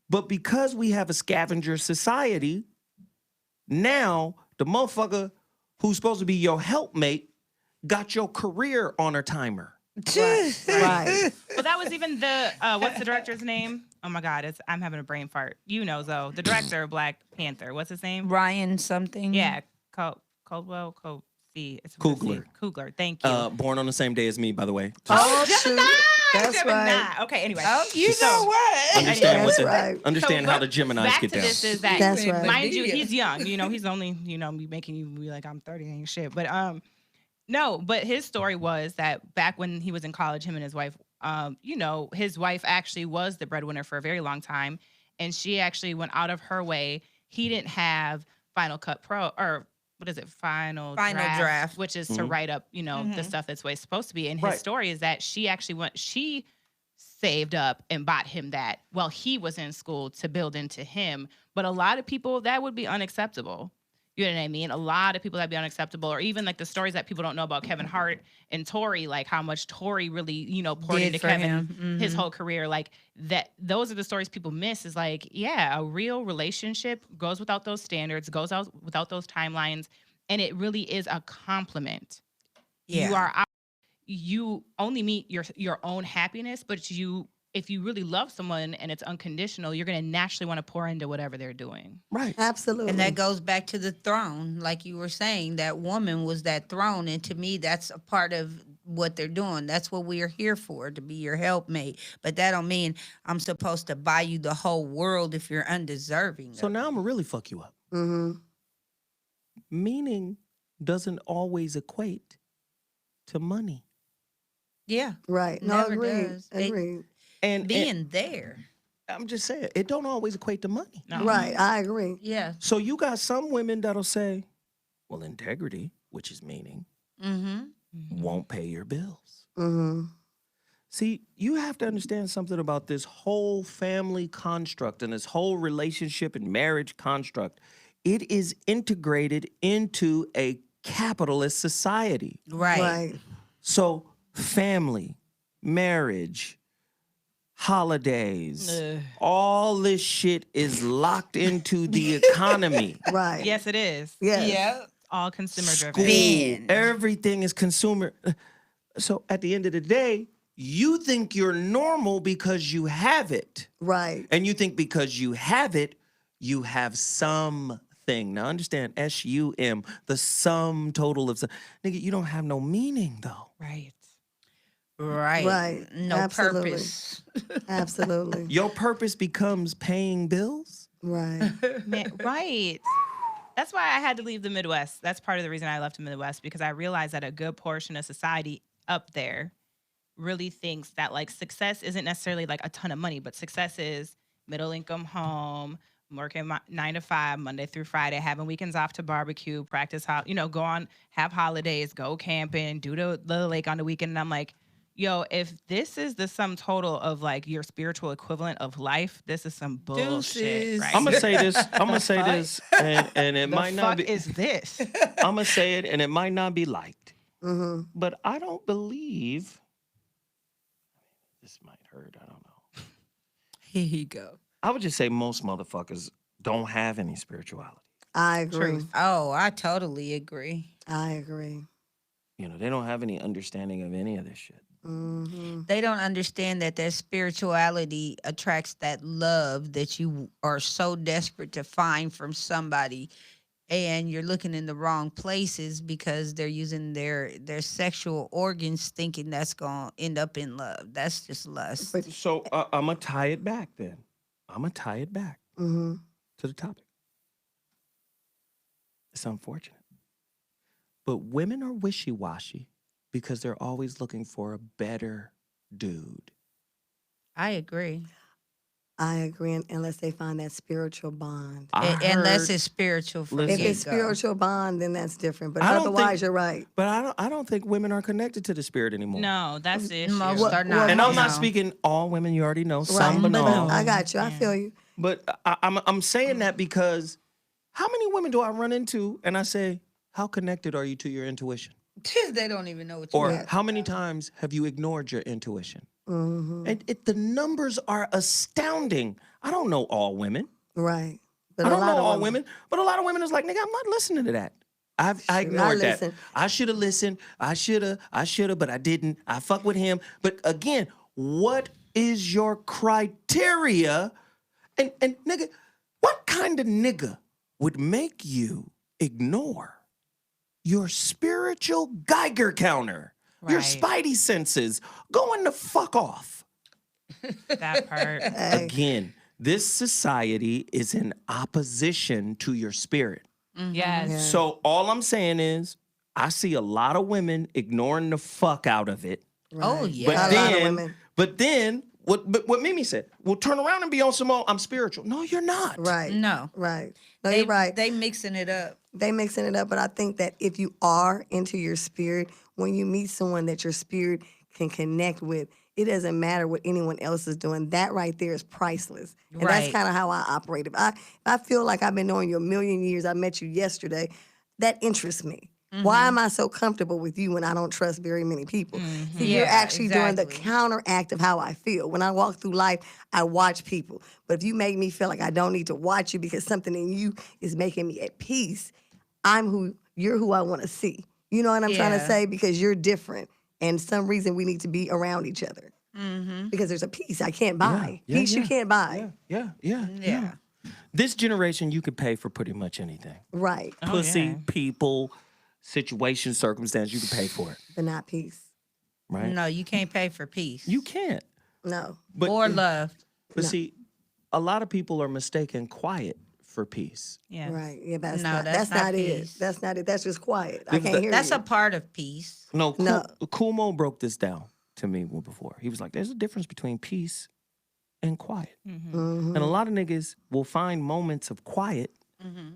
But because we have a scavenger society, now the motherfucker who's supposed to be your helpmate got your career on a timer. Right. Well, that was even the what's the director's name? Oh my God, I'm having a brain fart. You know, Zoe, the director of Black Panther. What's his name? Ryan something. Yeah, Caldwell. It's Coogler. Coogler. Thank you. Born on the same day as me, by the way. Oh, Gemini! shoot. That's Gemini. right. Okay, anyway. Oh, you know what? Understand That's right. understand how the Geminis back get to down. this is that, That's right. mind you, he's young. You know, he's only, me making you be like, I'm 30 ain't shit. But no, but his story was that back when he was in college, him and his wife, his wife actually was the breadwinner for a very long time. And she actually went out of her way. He didn't have Final Cut Pro, or what is it? Final draft, which is to write up, the stuff that's the way it's supposed to be. And his story is that she actually she saved up and bought him that while he was in school to build into him. But a lot of people, that would be unacceptable. You know what I mean? A lot of people that'd be unacceptable, or even like the stories that people don't know about Kevin Hart and Tori, like how much Tori really, poured Did into for Kevin him. his whole career. Like that, those are the stories people miss. Is like, yeah, a real relationship goes without those standards, goes out without those timelines, and it really is a compliment. Yeah. You only meet your own happiness, but if you really love someone and it's unconditional, you're going to naturally want to pour into whatever they're doing. Right. Absolutely. And that goes back to the throne. Like you were saying, that woman was that throne. And to me, that's a part of what they're doing. That's what we are here for, to be your helpmate. But that don't mean I'm supposed to buy you the whole world if you're undeserving. So now I'm going to really fuck you up. Mm-hmm. Meaning doesn't always equate to money. Yeah. Right. No, Never agreed. does. Agreed. And Being there. I'm just saying, it don't always equate to money. No. Right. I agree. Yeah. So you got some women that'll say, well, integrity, which is meaning, Mm-hmm. won't pay your bills. Mm-hmm. See, you have to understand something about this whole family construct and this whole relationship and marriage construct. It is integrated into a capitalist society. Right. Right. So family, marriage, holidays, all this shit is locked into the economy. Right. Yes, it is. Yes. Yeah. All consumer School, driven. everything is consumer. So at the end of the day, you think you're normal because you have it. Right. And you think because you have it, you have something. Now understand, SUM, the sum total of... Nigga, you don't have no meaning, though. Right. Right. Right. No Absolutely. purpose. Absolutely. Your purpose becomes paying bills? Right. Man, right. That's why I had to leave the Midwest. That's part of the reason I left the Midwest, because I realized that a good portion of society up there really thinks that like success isn't necessarily like a ton of money, but success is middle income home, working 9 to 5, Monday through Friday, having weekends off to barbecue, practice, go on, have holidays, go camping, do the lake on the weekend. And I'm like, yo, if this is the sum total of like your spiritual equivalent of life, this is some bullshit. Deuces. Right? I'm gonna say this, and it the might fuck not be. is this? I'm gonna say it, and it might not be liked. Mm-hmm. But I don't believe. This might hurt. I don't know. Here you go. I would just say most motherfuckers don't have any spirituality. I agree. Oh, I totally agree. I agree. They don't have any understanding of any of this shit. Mm-hmm. They don't understand that their spirituality attracts that love that you are so desperate to find from somebody, and you're looking in the wrong places because they're using their sexual organs thinking that's going to end up in love. That's just lust. So I'm going to tie it back then. Mm-hmm. To the topic. It's unfortunate. But women are wishy-washy because they're always looking for a better dude. I agree. I agree, unless they find that spiritual bond. Unless it's spiritual. From If get-go. it's spiritual bond, then that's different. But I don't otherwise, think- you're right. But I don't think women are connected to the spirit anymore. No, that's the issue. Most are not. And I'm not No. speaking all women. You already know Right. some, but But no. I got you. I feel you. But I'm saying that because how many women do I run into and I say, how connected are you to your intuition? They don't even know what you Or mean. how many times have you ignored your intuition? Mm-hmm. And the numbers are astounding. I don't know all women. Right. But I a don't lot know of all women, but a lot of women is like, nigga, I'm not listening to that. I ignored that. listen. I should have listened. I should have, but I didn't. I fuck with him. But again, what is your criteria? And nigga, what kind of nigga would make you ignore your spiritual Geiger counter, your Right. spidey senses going the fuck off? That part. Hey. Again, this society is in opposition to your spirit. Yes. Yeah. So all I'm saying is, I see a lot of women ignoring the fuck out of it. Oh, Right. yeah. But A lot of then, women. but then, what Mimi said, we'll turn around and be on some more, I'm spiritual. No, you're not. Right. No. Right. No, They, you're right. They mixing it up. They mixing it up, but I think that if you are into your spirit, when you meet someone that your spirit can connect with, it doesn't matter what anyone else is doing. That right there is priceless. And that's Right. kind of how I operate. If I feel like I've been knowing you a million years, I met you yesterday, that interests me. Why am I so comfortable with you when I don't trust very many people? See, you're Yeah, actually doing the exactly. counteract of how I feel. When I walk through life, I watch people. But if you make me feel like I don't need to watch you because something in you is making me at peace, you're who I want to see. You know what I'm trying to Yeah. say? Because you're different. And some reason we need to be around each other. Mm-hmm. Because there's a peace I can't buy. Yeah, Peace you yeah, can't buy. Yeah. This generation, you could pay for pretty much anything. Right. Pussy, yeah. people, situation, circumstance, you can pay for it, But not peace. right? No, you can't pay for peace. You can't. No. But, or love. But see, a lot of people are mistaking quiet for peace. Yeah. Right. Yeah, that's No, not that's not it. peace. That's not it. That's just quiet. I That's can't hear That's you. a part of peace. No, No. Kumo broke this down to me before. He was like, there's a difference between peace and quiet. Mhm. And a lot of niggas will find moments of quiet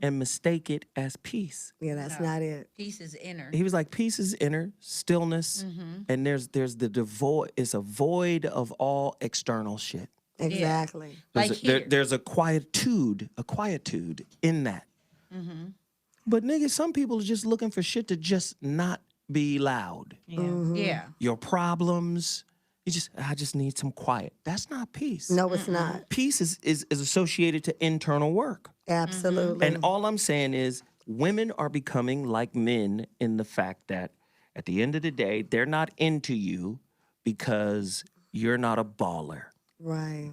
and mistake it as peace. Yeah, that's not it. Peace is inner. He was like, peace is inner, stillness, and there's the devoid, it's a void of all external shit. Exactly. There's, Like there- here. there's a quietude in that. But niggas, some people are just looking for shit to just not be loud. Yeah. Yeah. Your problems, I just need some quiet. That's not peace. No, it's not. Peace is associated to internal work. Absolutely. And all I'm saying is women are becoming like men in the fact that at the end of the day, they're not into you because you're not a baller. Right.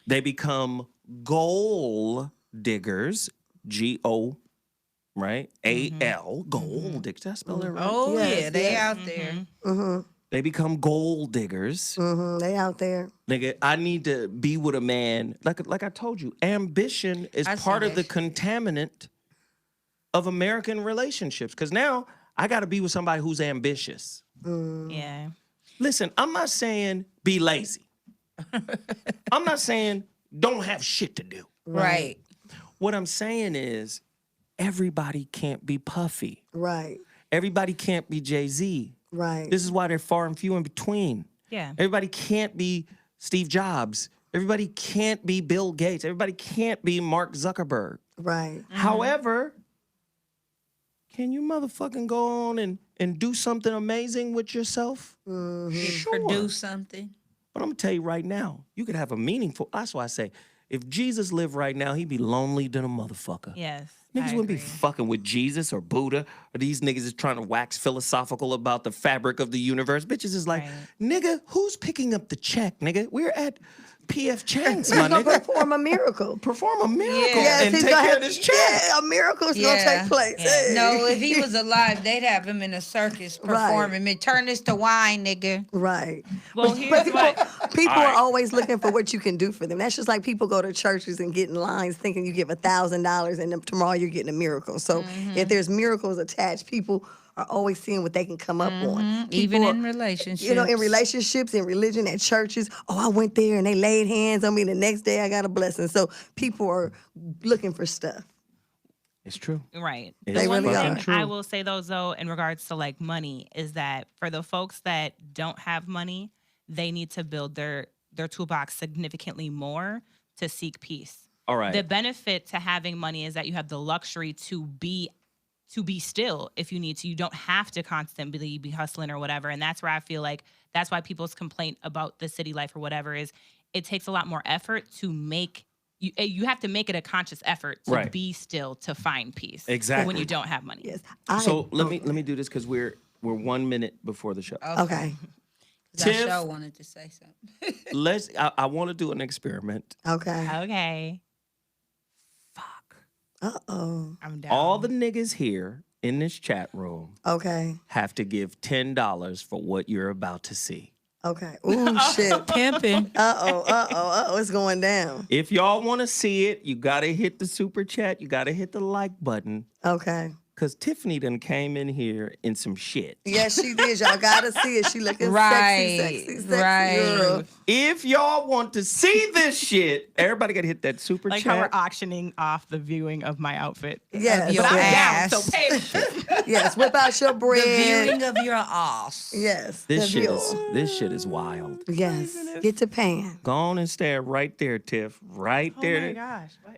They become goal diggers, G-O, right? A-L, gold diggers. Did I spell that right? Oh, Yes, yeah. They yes. out there. Mm-hmm. They become gold diggers. Mm-hmm. They out there. Nigga, I need to be with a man. Like I told you, ambition is I see part of that the contaminant of American relationships. Because now I got to be with somebody who's ambitious. Yeah. Listen, I'm not saying be lazy. I'm not saying don't have shit to do. Right. What I'm saying is everybody can't be Puffy. Right. Everybody can't be Jay-Z. Right. This is why they're far and few in between. Yeah. Everybody can't be Steve Jobs. Everybody can't be Bill Gates. Everybody can't be Mark Zuckerberg. Right. However, can you motherfucking go on and do something amazing with yourself? Sure. Produce something. But I'm gonna tell you right now, you could have a meaningful. That's why I say, if Jesus lived right now, he'd be lonely than a motherfucker. Yes. Niggas I wouldn't be agree. fucking with Jesus or Buddha, or these niggas is trying to wax philosophical about the fabric of the universe. Bitches is like, Right. nigga, who's picking up the check, nigga? We're at P.F. Chang's, He's my gonna nigga. perform a miracle. Perform a miracle Yes, and he's take gonna care of have- this check. Yeah, a miracle's gonna Yeah. take place. Yeah. Hey. No, if he was alive, they'd have him in a circus Right. performing. Man, turn this to wine, nigga. Right. Well, here's what. People All are right. always looking for what you can do for them. That's just like people go to churches and get in lines thinking you give $1,000 and then tomorrow you're getting a miracle. So if there's miracles attached, people are always seeing what they can come up on. Even People in are- relationships. You know, in relationships, in religion, at churches. Oh, I went there and they laid hands on me. The next day I got a blessing. So people are looking for stuff. It's true. Right. It's They One really thing are. true. I will say though, in regards to like money, is that for the folks that don't have money, they need to build their toolbox significantly more to seek peace. All right. The benefit to having money is that you have the luxury to be still if you need to. You don't have to constantly be hustling or whatever. And that's where I feel like that's why people's complaint about the city life or whatever is it takes a lot more effort to make you have to make it a conscious effort to Right. be still to find peace. Exactly. When you don't have money. Yes. So let me do this because we're 1 minute before the show. Okay. Tiff- Show wanted to say something. I want to do an experiment. Okay. Okay. Uh-oh. I'm down. All the niggas here in this chat room Okay. have to give $10 for what you're about to see. Okay. Ooh, shit. Pimping. Uh-oh. It's going down. If y'all want to see it, you got to hit the super chat. You got to hit the like button. Okay. Because Tiffany done came in here in some shit. Yes, she did. Y'all gotta see it. She looking Right, sexy, right. girl. If y'all want to see this shit, everybody got to hit that super like how we're chat. auctioning off the viewing of my outfit. Yes. Your But I'm ass. down, so pay. Yes. Whip out your The bread. viewing of your ass. Yes. This the shit is wild. Yes. Get to paying. Go on and stand right there, Tiff. Right Oh there. my gosh. What?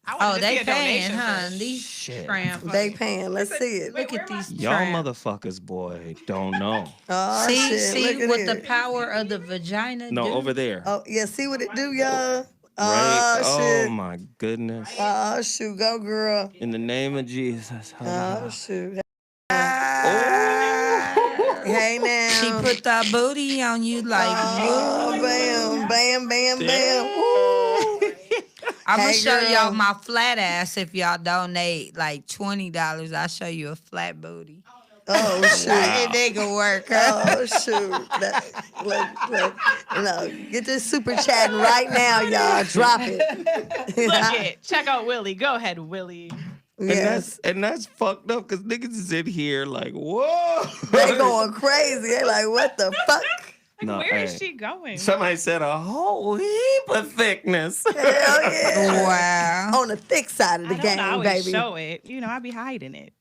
I Oh, wanted to see they a paying, donation huh? first. These Shit. tramps. They paying. Let's see it. Look at these Y'all tramps. motherfuckers, boy, don't know. Oh, See, shit. see Look at what it. the power of the vagina No, do? over there. Oh, yeah. See what it do, y'all? Right? Oh, shit. Oh, my goodness. Oh, shoot. Go, girl. In the name of Jesus. Oh, shoot. Oh. Hey, now. She put that booty on you like, Oh, woo. bam, bam, bam, bam. I'm gonna Hey, show girl. y'all my flat ass if y'all donate like $20. I'll show you a flat booty. Oh, shoot. Like a nigga work, huh? Oh, shoot. Look. No, get this super chat right now, y'all. Drop it. Look it. Check out Willie. Go ahead, Willie. Yes. And that's fucked up because niggas is in here like, whoa. They going crazy. They like, what the fuck? No, Where is hey. she going? Somebody said a whole heap of thickness. Hell yeah. Wow. On the thick side of the I game, don't always baby. show it. You know, I be hiding it.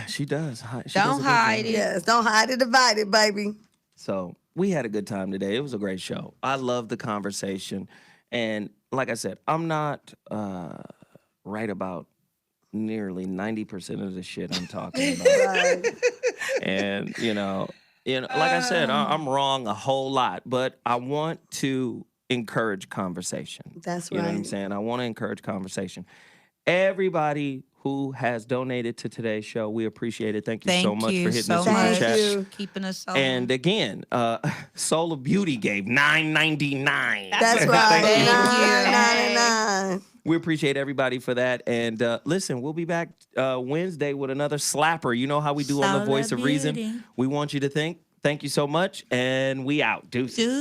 She does. She does Don't a good hide job. it. Yes, don't hide it, divide it, baby. So we had a good time today. It was a great show. I love the conversation. And like I said, I'm not right about nearly 90% of the shit I'm talking about. Right. And, like I said, I'm wrong a whole lot, but I want to encourage conversation. That's You know what I'm right. saying? I want to encourage conversation. Everybody who has donated to today's show, we appreciate it. Thank you so much for hitting so the super much. chat. you. Keeping us on. And again, Soul of Beauty gave $9.99. That's right. Thank you. $9.99. We appreciate everybody for that. And listen, we'll be back Wednesday with another slapper. You know how we do on The Soul Voice of of Reason. Beauty. We want you to think. Thank you so much. And we out. Deuces.